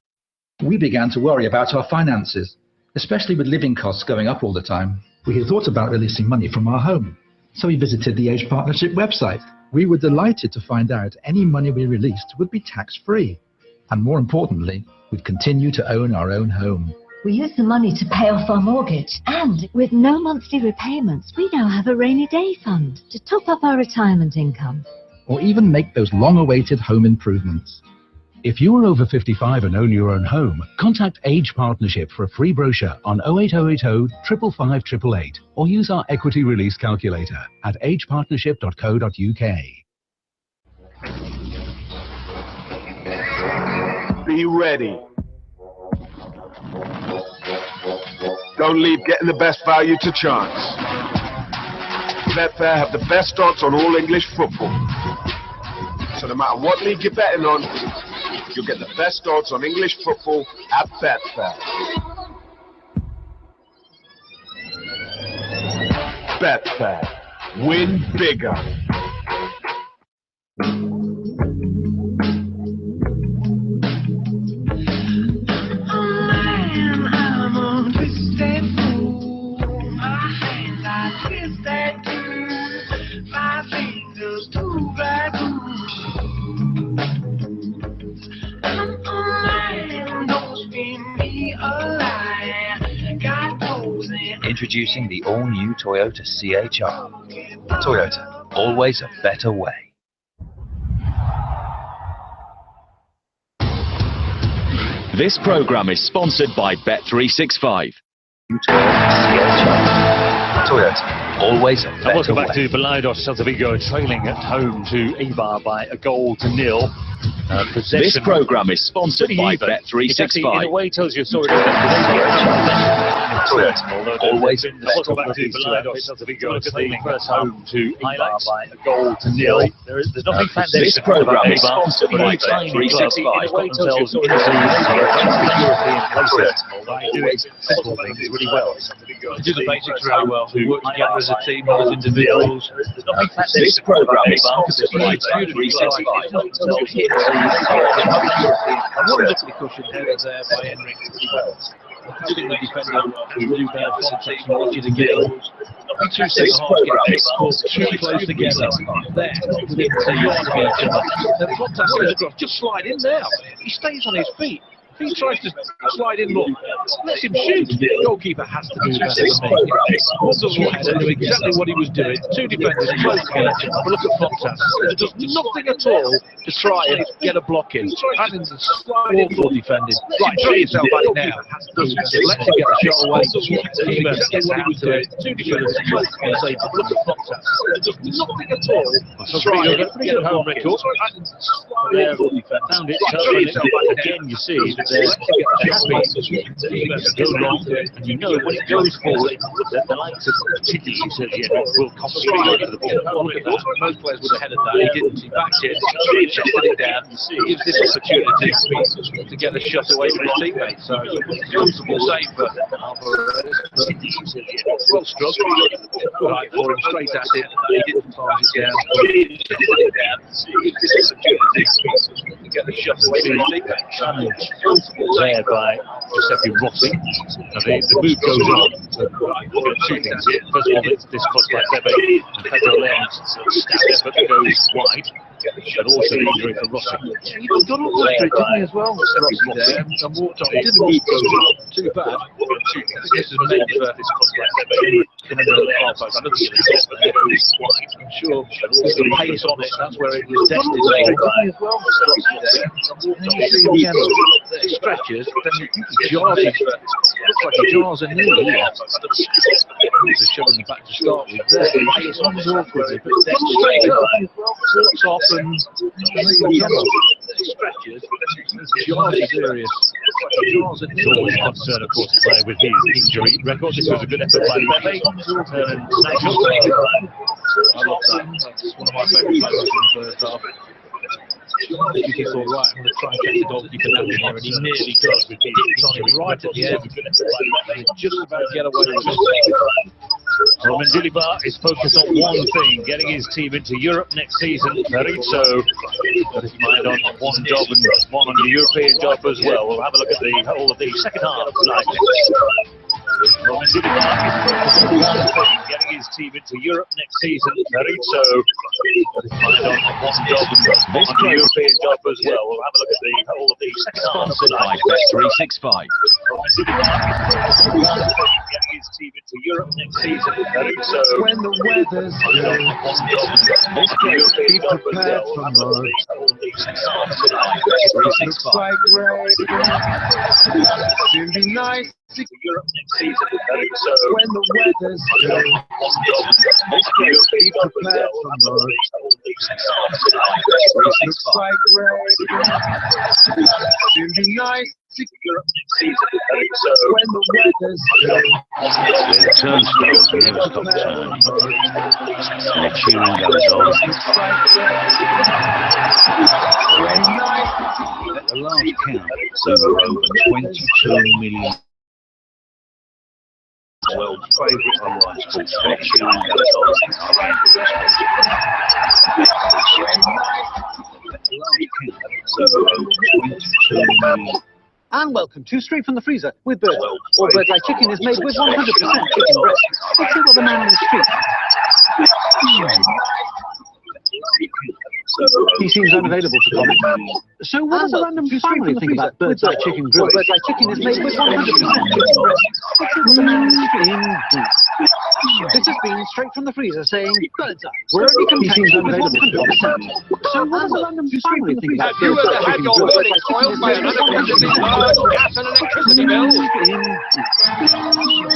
We began to worry about our finances, especially with living costs going up all the time. We had thought about releasing money from our home, so we visited the Age Partnership website. We were delighted to find out any money we released would be tax-free. And more importantly, we'd continue to own our own home. We used the money to pay off our mortgage, and with no monthly repayments, we now have a rainy day fund to top up our retirement income. Or even make those long-awaited home improvements. If you are over 55 and own your own home, contact Age Partnership for a free brochure on 08080 555 888 or use our equity release calculator at agepartnership.co.uk. Be ready. Don't leave getting the best value to chance. Betfair have the best odds on all English football. So no matter what league you're betting on, you'll get the best odds on English football at Betfair. Betfair. Win bigger. Introducing the all-new Toyota CHR. Toyota, always a better way. This program is sponsored by Bet365. Toyota CHR. Toyota, always a better welcome back way. to Balaidos. Celta de Vigo trailing at home to Eibar by a goal to nil. This programme is sponsored by It actually, in Bet365. a way, tells you a story. Always welcome back to Balaidos. Celta de Vigo trailing at home to Eibar by a goal to nil. There's nothing fantastic. This programme is sponsored by Bet365. Themselves into European places. They do it simple things really well. They do the basics very well. They work together as a team, not as individuals. This programme is sponsored by Bet365. Wonderfully cushioned header there by Henrik. I think the defender will do better contact and watch it again. The two centre-halves get too close together. There, within 2 yards of each other. The contact goes across. Just slide in there. He stays on his feet. If he tries to slide in, look, let him shoot. The goalkeeper has to do better than me. Header knew exactly what he was doing. Two defenders close together. Have a look at Fontas. Does nothing at all to try and get a block in. Adams is awful defending. Right, throw yourself at it now. Let him get a shot away. Keeper gets down to it. Two defenders close together. Say, look at Fontas. Does nothing at all to try and get a home record. Adams is awful defending. Found it Throw tough, yourself and at it again now. you see that there has been go long, and you know when it goes forward that the likes of particularly Sergio will concentrate over the ball. Look at that. Most players would have headed that. He didn't. He backed it, chested it down. He gives this opportunity to get a shot away from his teammates. So comfortable save for Alvarez. Well struck. Good height for him, straight at it. He didn't pass it down. Gives this opportunity to get a shot away from his teammates. There by Giuseppe Rossi. Now the move goes on. Two things here. First of all, this cross by Febe and Pedro Leon's stab effort that goes wide, but also the injury for Rossi. He got up the street, didn't he, as well? Rossi there and walked on. He didn't move too bad. This is meant for this cross by Febe. I don't think it's I'm sure with the pace on it, that's where it was destined to go. It stretches, then he jars it. Looks like he jars a knee here. He's just shoving the back to start with. There, the pace on is awkward, but then straight up, walks off and it stretches, jars is serious. Jars a knee. It's always a concern, of course, to play with his injury record. This was a good effort by Pepe. I love that. That's one of my favourite players in the first half. He thought, right, I'm going to try and catch the goalkeeper down here, and he nearly does. He dipped on him right at the end. Just about to get away with it. Well, Mendilibar is focused on one thing, getting his team into Europe next season. Maritzo got his mind on one job and one on the European job as well. We'll have a look at the whole of the second half tonight. Well, Mendilibar is focused on one thing, getting his team into Europe next season. Maritzo got his mind on one job and one on the European job as well. We'll have a look at the whole of the second half tonight. Bet365. Well, Mendilibar is focused on one thing, getting his team into Europe next season. So when the weather's good, be prepared for mud. Looks like rain. It'd be nice to Europe next season. So when the weather's good, be prepared for mud. Looks like rain. It'd be nice to Europe next season. So when the weather's good. The turnstiles never stop turning. And the tuning goes on. At the last count, there were over 22 million world's favourite online sports. The tuning goes on. At the last count, there were over 22 million. And welcome to Straight from the Freezer with Birds. All Bird's Eye Chicken is made with 100% chicken breast. Let's see what the man on the street. He seems unavailable to comment. So what does a random family think about Bird's Eye Chicken Grill? Bird's Eye Chicken is made with 100% chicken breast. Let's see what the man on the street. This has been straight from the freezer saying, bird's eye. We're only contained with 100%. So what does the London family think about Have you ever had your wedding spoiled by an unexpectedly large gas and electricity bill? This has been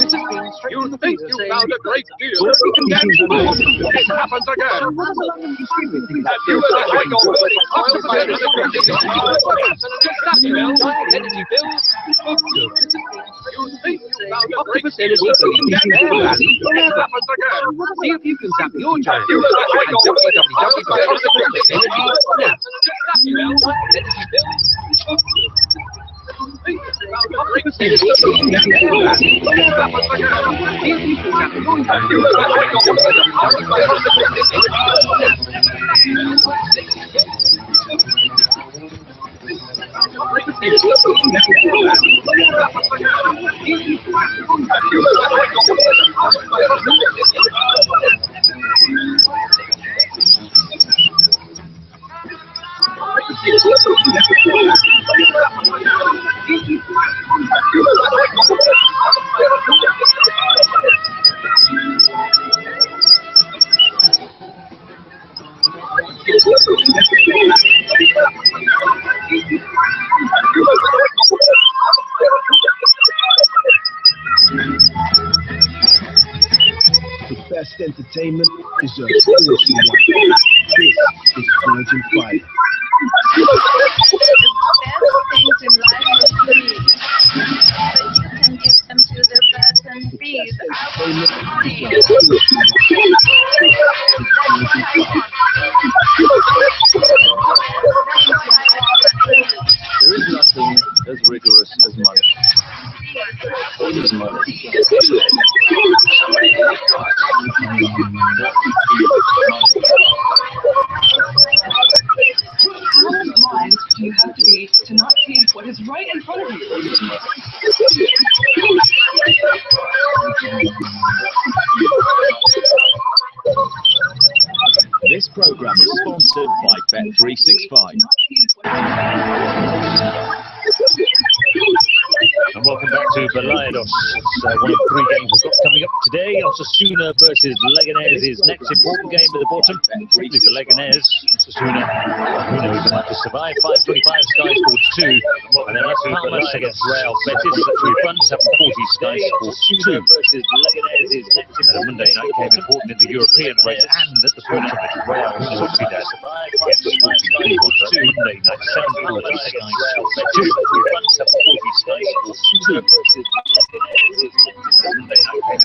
straight You from the think freezer you saying, found a great deal, we're only then contained boom, with 100%. it happens again. So what does the London family think about Have you ever had your wedding spoiled by an unexpectedly large gas and electricity bill, energy bills, food bills? You think you found a great deal, then it happens again. See if you can tap your job. Have you ever had your wedding spoiled by an unexpectedly large gas and electricity bill, energy bills, food bills? The best entertainment is a force you want. This is Virgin Fight. The best things in life is free, but you can give them to the birds and bees. I want money. There is nothing as rigorous as money. What is money? How blind do you have to be to not see what is right in front of you? This program is sponsored by Bet365. And welcome back to Balaidos. It's one of 3 games we've got coming up today. Osasuna versus Leganés is next important game at the bottom. Particularly for Leganés. Osasuna, who knows, about to survive. 5:25 Sky Sports 2. And then Las Palmas against Real Betis at 3 front. 7:40 Sky Sports 2 versus Leganés is next. And a Monday night game important in the European race and at the front of it. Real Sociedad against Sporting Gijón. Monday night 7:40 Sky Sports 2. 3 front. 7:40 Sky Sports 2.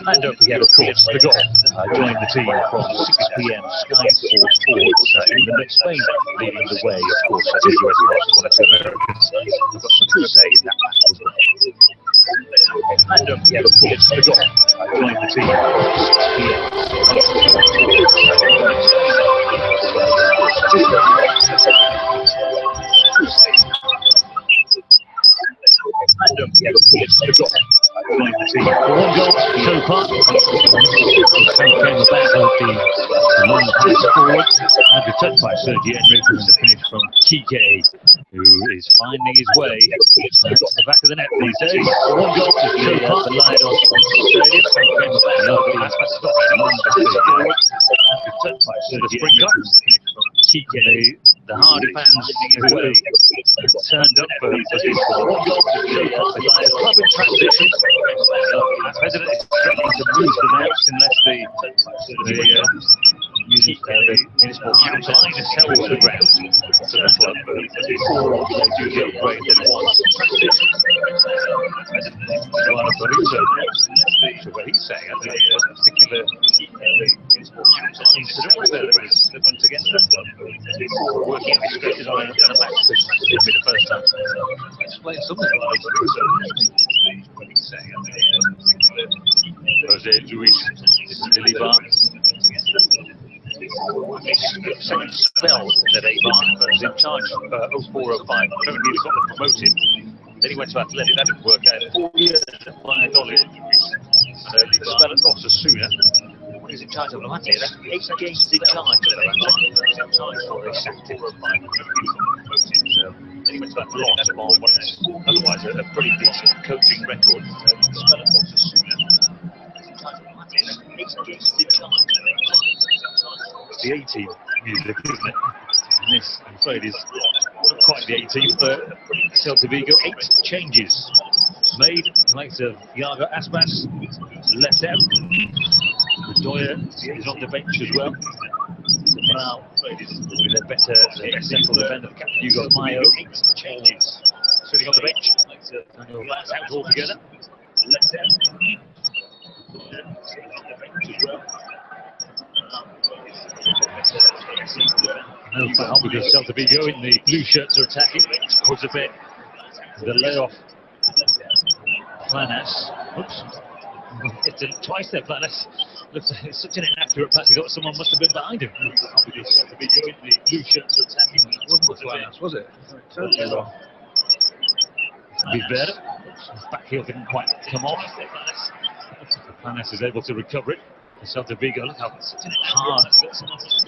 And don't forget, of course, the golf. Join the team from 6 p.m. Sky Sports England and Spain, leading the way, of course, as the US Masters, 1 or 2 Americans. I've got some to say in that battle as well. And don't forget, of course, the golf. Join the team from 6 p.m. Sky Sports And don't forget, of course, the golf. Join the team for 1 goal so far. Came about with the long pass forward and the touch by Sergi Enrique and the finish from Kike, who is finding his way to the back of the net these days. 1 goal to so far. The Balaidos Stadium came about the pass by Scott and the touch by Sergi Enrique and the finish from Kike. The Hardy fans who turned up for this 1 goal to so far. The club in transition. President is threatening to move them out unless the municipal council either sells the ground to the club or they do the upgrade that it was. Eduardo Barroso, so what he's saying, a particular municipal council incident that went against them. Working on his stretches on a match cushion would be the first time. Explain something like what he's saying. Jose Luis Eibar. Second spell at Eibar, was in charge 0405. Currently he got promoted. Then he went to Athletic, that didn't work out. 4 years at $5 injuries. And the spell at Osasuna. When he's in charge of Levante, that's 8 games in charge of Levante. He's in charge for a second 4 or 5. So then he went to Athletic, on what is otherwise a pretty decent coaching record. Spell at Osasuna. He's in charge of Levante, that's 8 the 18 music, isn't it? And this, I'm afraid, is not quite the 18 for Celta de Vigo. 8 changes made. The likes of Iago Aspas left out. Bedoya is on the bench as well. Now, with a better central defender, Captain Hugo Mayo. 8 changes sitting on the bench. That's out altogether. Left out. No foul because Celta de Vigo in the blue shirts are attacking. Puts a bit. The layoff. Planas. Oops. It's twice there, Planas. Looks like it's such an inaccurate pass. He thought someone must have been behind him. Because Celta de Vigo in the blue shirts are attacking. It wasn't Planas, was it? Totally wrong. Eibar. Back heel didn't quite come off. Planas is able to recover it. Celta de Vigo, look how hard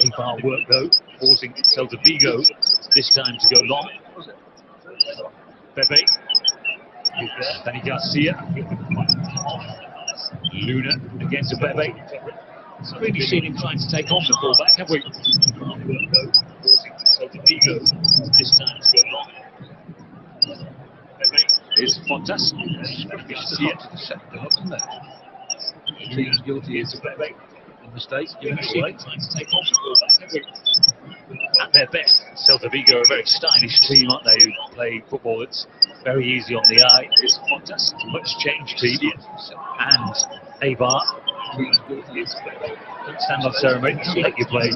Eibar work though, forcing Celta de Vigo this time to go long. Pepe, Danny Garcia, Luna against Pepe. It's really seen him trying to take on the fullback, have we? Forcing Celta de Vigo this time to go long. Pepe is Fontas. Garcia set them up, isn't it? Team's guilty is a mistake. At their best, Celta de Vigo are a very stylish team, aren't they? Who play football that's very easy on the eye. It's Fontas, much change team, and Eibar. Don't stand on ceremony, don't let you play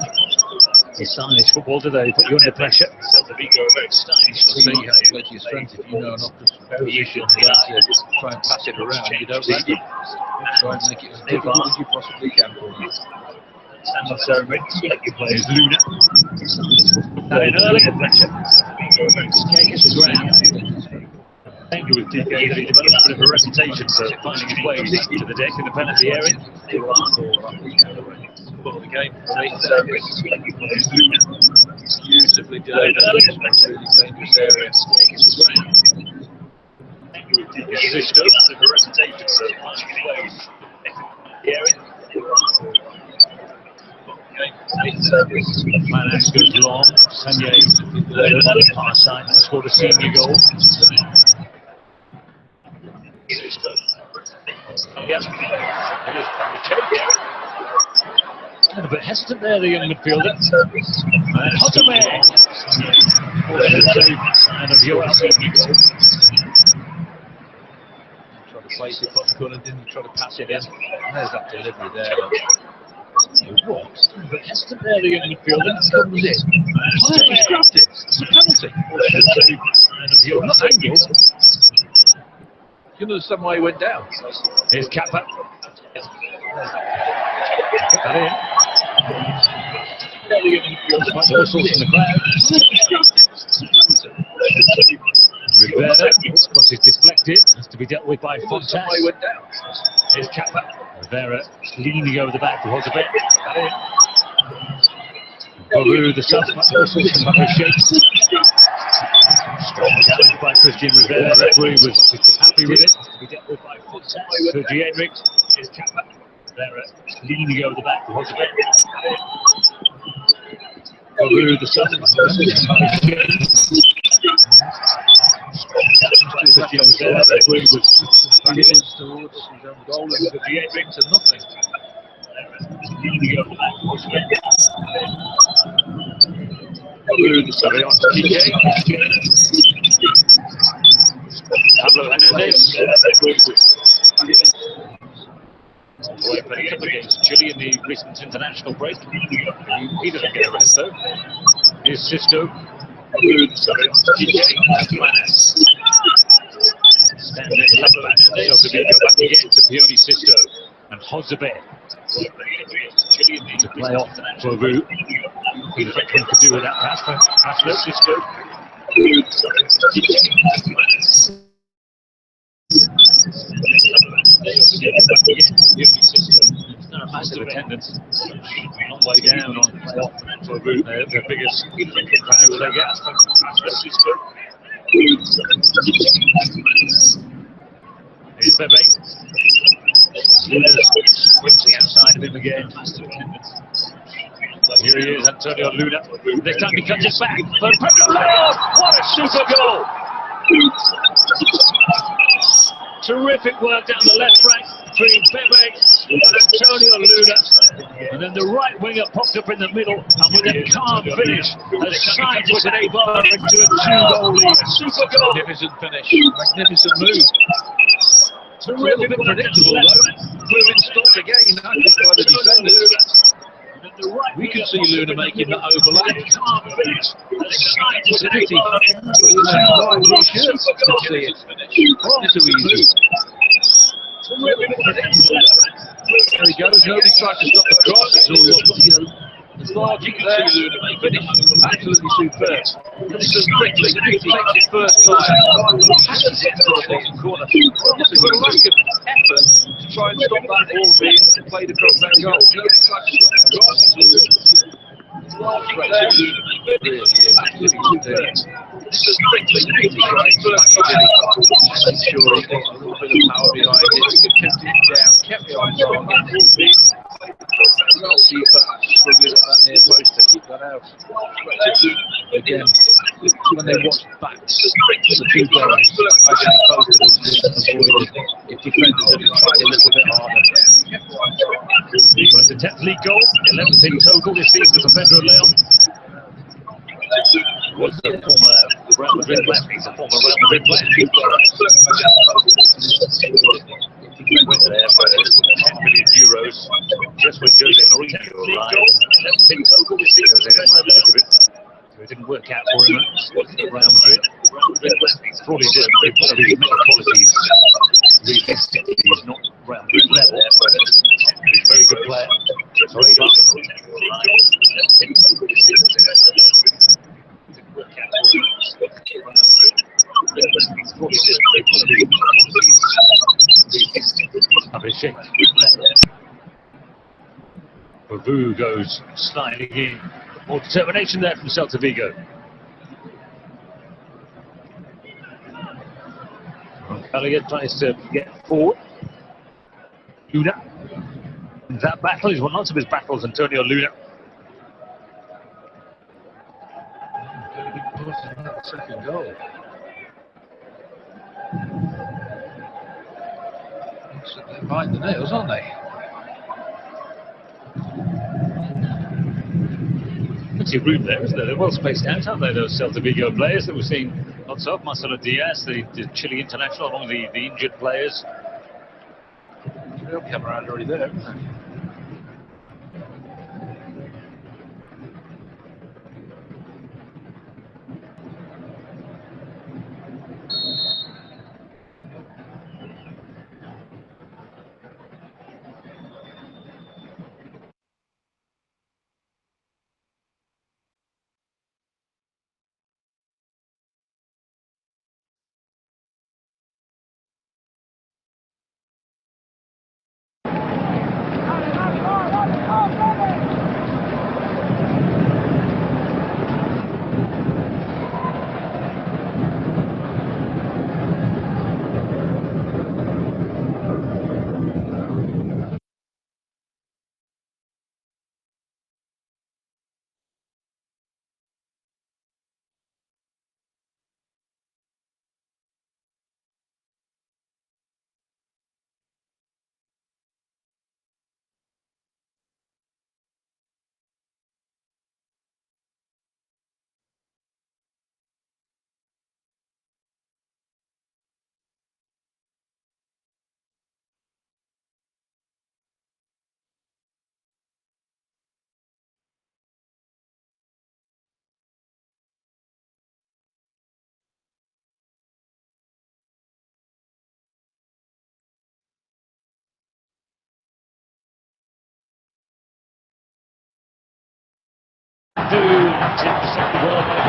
your stylish football, do they? Put you under pressure. Celta de Vigo are a very stylish team. You have to play to your strength if you know enough to very easy on the eye to try and pass it around. You don't let it. Try and make it as difficult as you possibly can for you. Stand on ceremony, let you play as Luna. That in early pressure. Gets the ground. Danger with DK that he developed a bit of a reputation for finding his way to the deck in the penalty area. Well, the game for me, beautifully done. Really dangerous area. Sisto, a reputation for finding his way to the area. Planas goes long. Sanye on the far side and scored a senior goal. A little bit hesitant there, the young midfielder. And Hotame! And of your senior goal. Try to place it, but didn't try to pass it in. There's that delivery there. What? But hesitant there, the young midfielder comes in. He's grabbed it. It's a penalty. And of your angle. You understand why he went down. Here's Kappa. Put that in. Whistles from the crowd. Rivera, cross is deflected, has to be dealt with by Fontas. Here's Kappa. Rivera leaning over the back to Hozabet. Baru, the sub, whistles from Papa Shakes. Strong challenge by Christian Rivera. The referee was happy with it. Has to be dealt with by Fontas. Sergi Henriks. Here's Kappa. Rivera leaning over the back to Hozabet. Baru, the sub, Papa Shakes. Christian Rivera, the referee was happy with it. Towards his own goal and Sergi Henriks and nothing. Leaning over the back to Hozabet. Sorry, on to PK. Pablo Hernandez. Away playing up against Chile in the recent international break. He doesn't get a rest though. Here's Sisto. Sorry, on to PK. Planas. Standing left back. Celta de Vigo back again to Pione Sisto. And Hozabet. To play off Baru. He could do with that pass for Sisto. It's not a massive attendance. Long way down on playoff for Baru. The biggest crowd they get. Here's Pepe. Luna's sprinting outside of him again. So here he is, Antonio Luna. This time he cuts it back. But what a super goal! Terrific work down the left flank between Pepe and Antonio Luna. And then the right winger popped up in the middle, and with a calm finish, has sidewayed an Eibar into a 2-goal lead. Super goal! Magnificent finish, magnificent move. It's a little bit predictable though. Moving stopped again, I think, by the defenders. We could see Luna making that overlap. It's a pity. Could see it. It's too easy. There he goes. Nobody tried to stop the cross. It's all, the thought you can see Luna make finish. Absolutely superb. Finishes quickly. Takes it first time. Passes it to the bottom corner. Obviously, with a lack of effort to try and stop that ball being played across that goal. Nobody tried to stop the cross. Really is. Absolutely superb. Finishes quickly. Tries first time. Make sure he got a little bit of power behind it. Kept it down. Kept it on target. Goalkeeper struggling at that near post to keep that out. Again, when they watch back the two goals, I think both of them been avoided if defenders had tried a little bit harder. Well, it's a 10th league goal, 11th in total this season for Pedro Leon. Was a former Real Madrid player. He's a former Real Madrid player. He went there for 10 million euros just when Jose Mourinho arrived. 11th in total this season. Jose didn't like the look of it. So it didn't work out for him at Real Madrid. Probably did one of his mental qualities. Realistically, he's not Real Madrid level. He's a very good player. So Eibar. Babu goes sliding in. More determination there from Celta de Vigo. Elliott tries to get forward. Luna. That battle is one of his battles, Antonio Luna. Second goal. They're biting the nails, aren't they? Plenty of room there, isn't there? They're well spaced out, aren't they, those Celta Vigo players that we've seen lots of? Marcelo Diaz, the Chile international, along with the injured players. They'll come around already there, haven't they?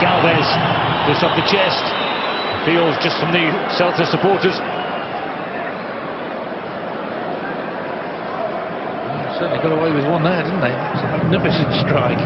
Galvez just off the chest. Feels just from the Celta supporters. Certainly got away with one there, didn't they? It's a magnificent strike.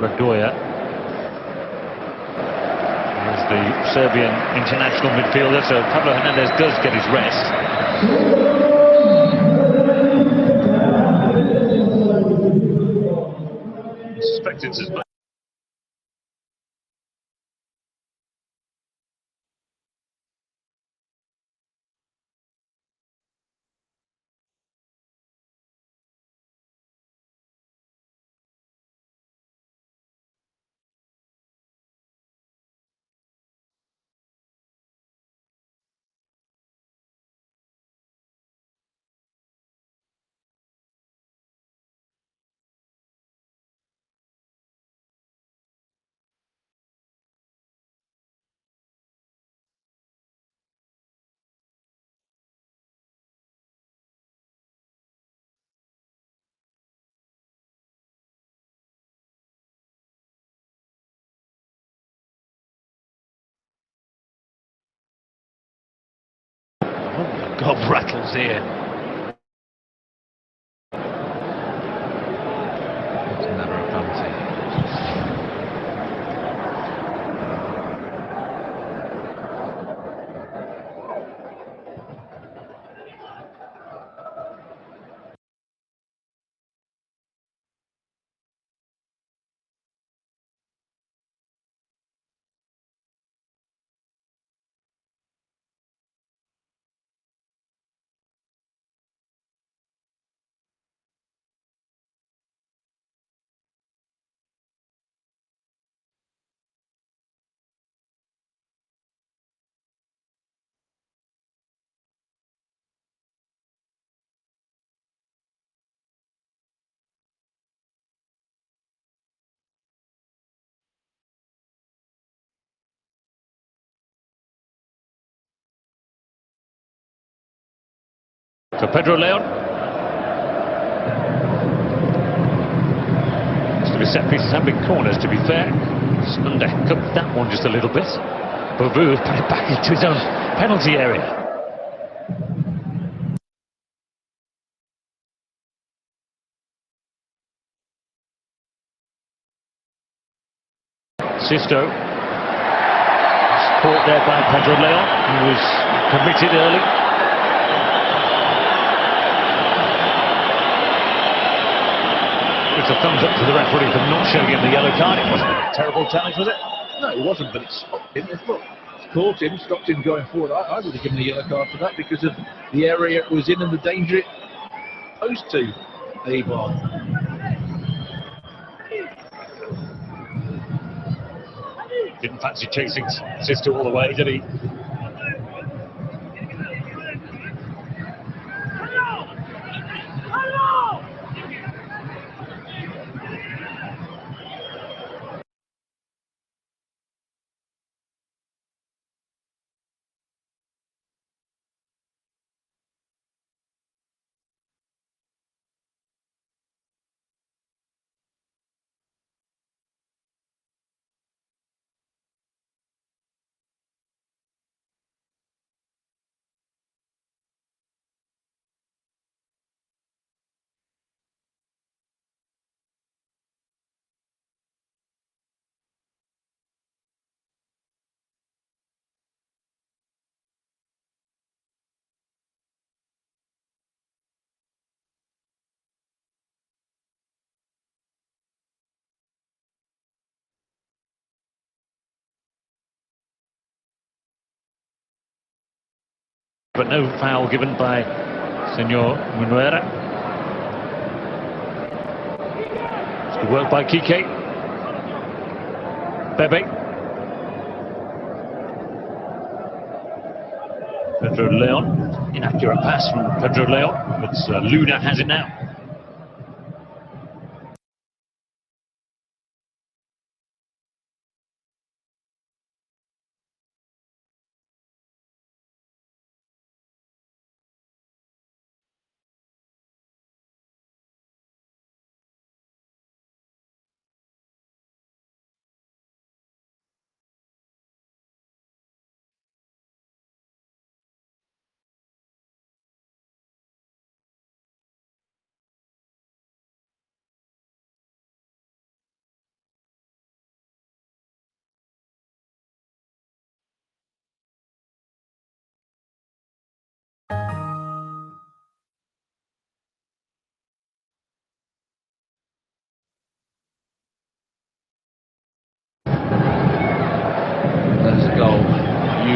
Radoja. Here's the Serbian international midfielder, so Pablo Hernandez does get his rest. Suspected as much. Gob rattles here. It's never a penalty. For Pedro Leon. To be set pieces have been corners, to be fair. He's undercooked that one just a little bit. Bovu put it back into his own penalty area. Sisto. Caught there by Pedro Leon, who was committed early. It's a thumbs up to the referee for not showing him the yellow card. It wasn't a terrible challenge, was it? No, it wasn't, but it stopped him. Look, it's caught him, stopped him going forward. I would have given a yellow card for that because of the area it was in and the danger it posed to Eibar. Didn't fancy chasing Sisto all the way, did he? But no foul given by Senor Munuera. It's good work by Kike. Bebe. Pedro Leon. Inaccurate pass from Pedro Leon, but Luna has it now.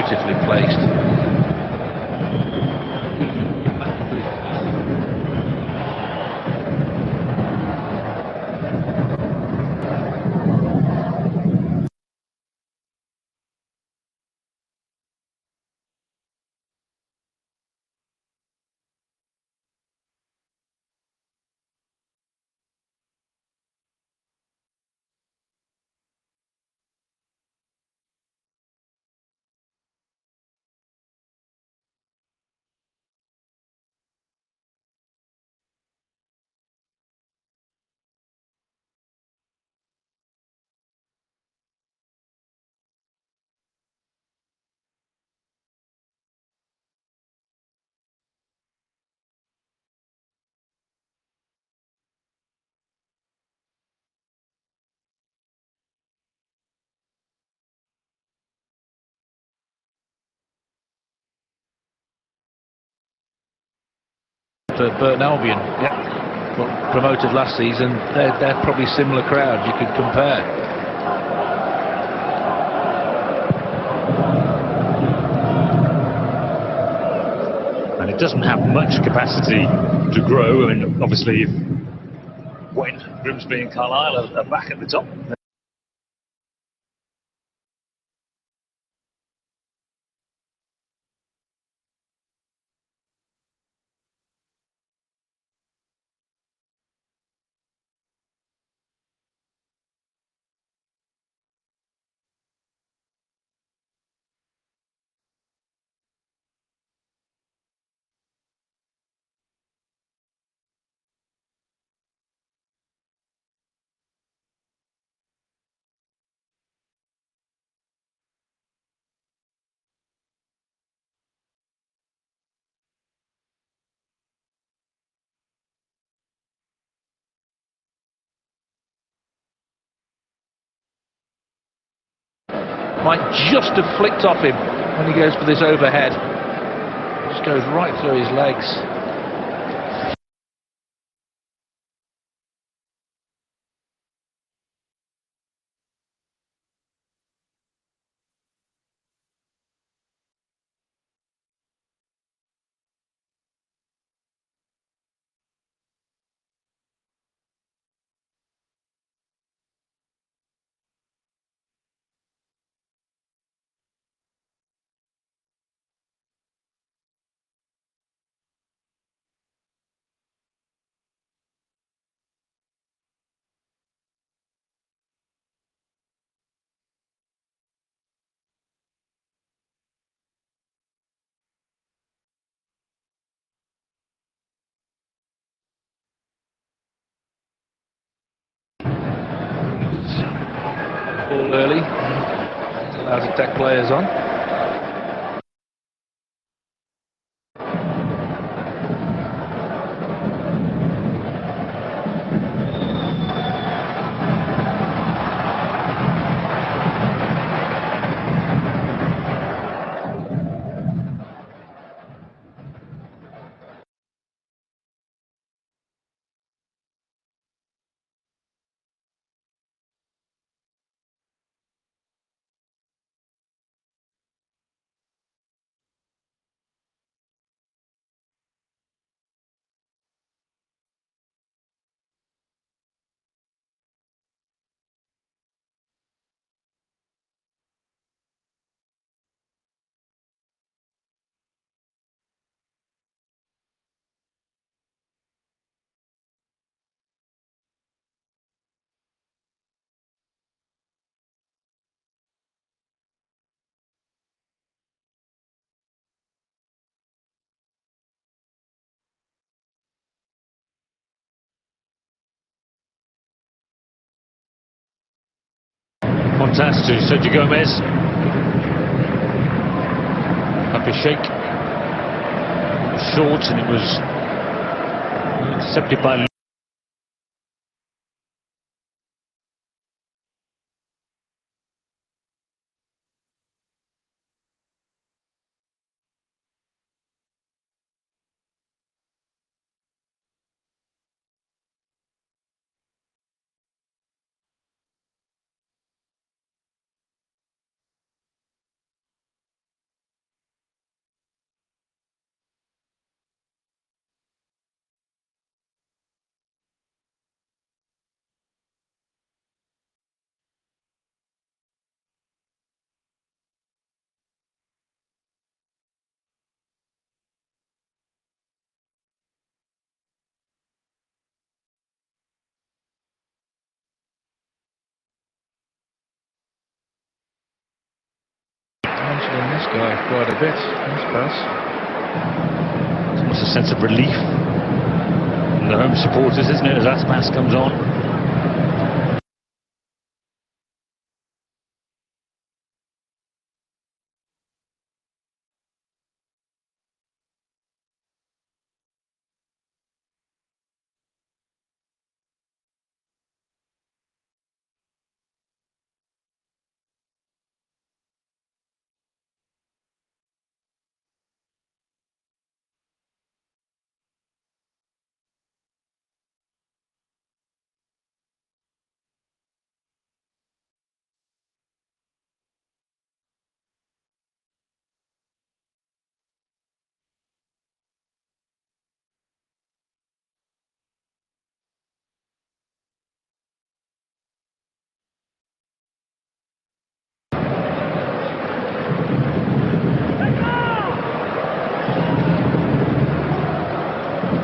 beautifully placed. For Burton Albion, got promoted last season. They're probably similar crowds you could compare. And it doesn't have much capacity to grow. I mean, obviously, when Grimsby and Carlisle are back at the top. Might just have flicked off him when he goes for this overhead. Just goes right through his legs. Ball early, allows attack players on. Montas to Sergio Gomez. Up a shake. Short, and it was intercepted by than this guy quite a bit. This pass. It's almost a sense of relief from the home supporters, isn't it, as Aspas comes on.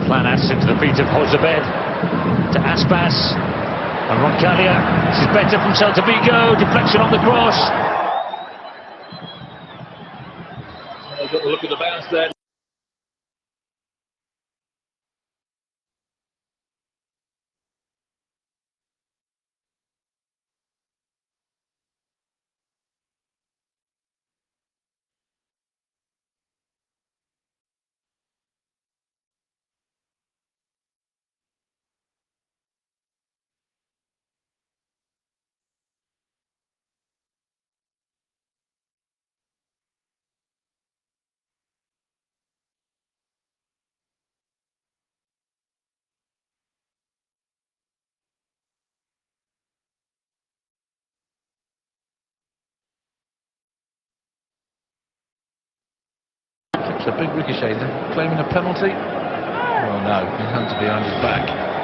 Planas into the feet of Jozabed, to Aspas, and Roncalia. This is better from Celta de Vigo, deflection on the cross. Got to look at the bounce there. It's a big ricochet then. Claiming a penalty? Well, no, he's hunted behind his back.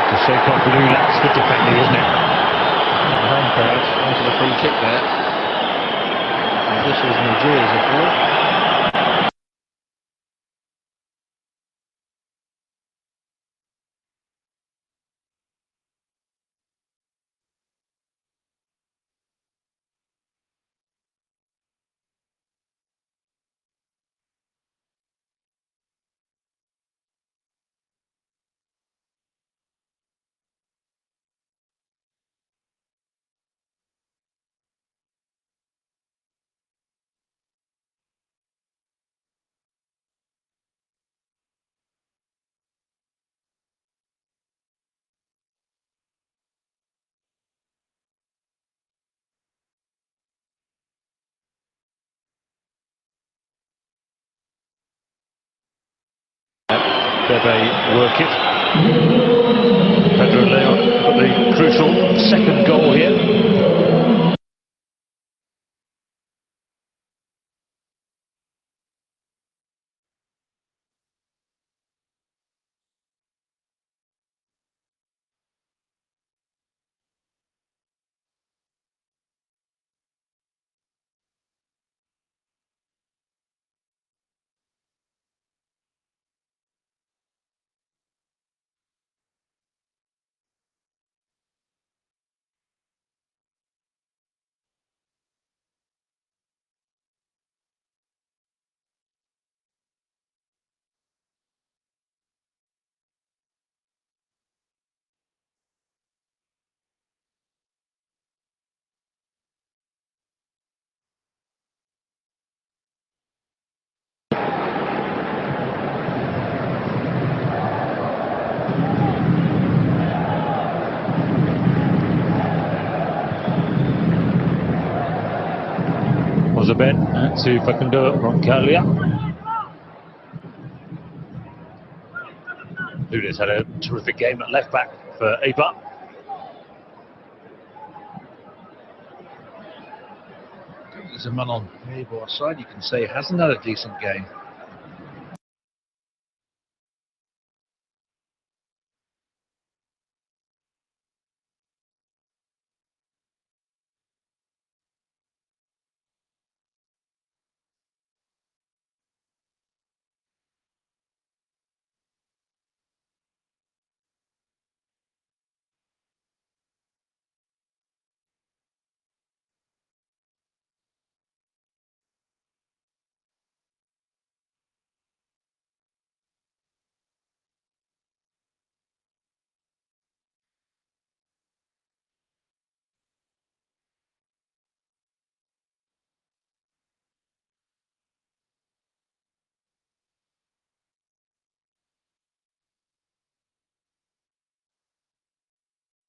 To shake off Lou, that's good defending, isn't it? The home crowd wanted a free kick there. And this was Nigeria's appeal. Bebe work it. Pedro Leon got the crucial second goal here. How's it been? Let's see if I can do it. Roncalia. Nunes had a terrific game at left back for Eibar. There's a man on Eibar's side, you can say, hasn't had a decent game.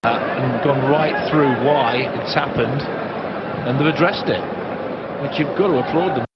And gone right through why it's happened, and they've addressed it, which you've got to applaud them.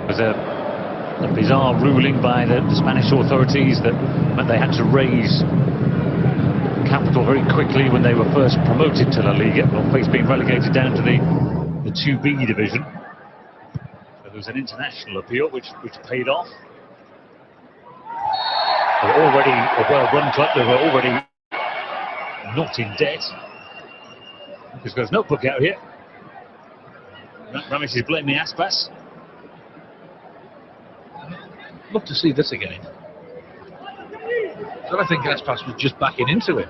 It was a bizarre ruling by the Spanish authorities that meant they had to raise capital very quickly when they were first promoted to La Liga, or face being relegated down to the 2B division. So there was an international appeal which paid off. They were already a well-run club, they were already not in debt. He's got his notebook out here. Ramis is blaming Aspas. Love to see this again. So I think Aspas was just backing into it.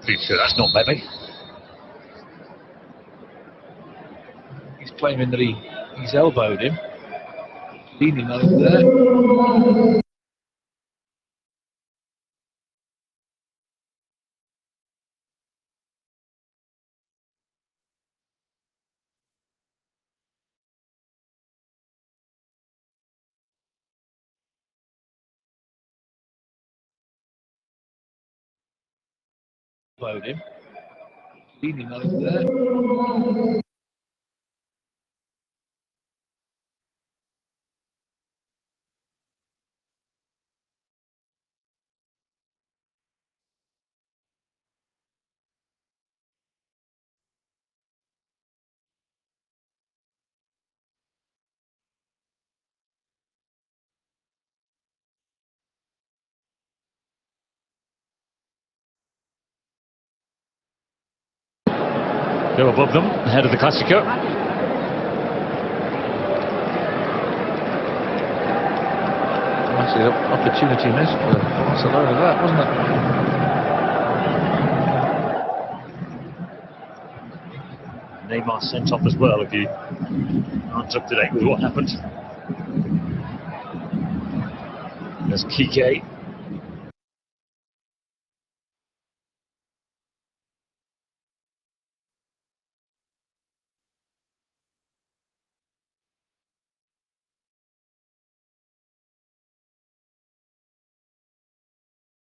Pretty sure that's not Bebe. He's claiming that he's elbowed him. Leaning over there. Elbowed him. Leaning over there. Go above them, ahead of the Clásico. Massive opportunity missed for Barcelona, that wasn't it? Neymar sent off as well, if you aren't up to date with what happened. There's Kike.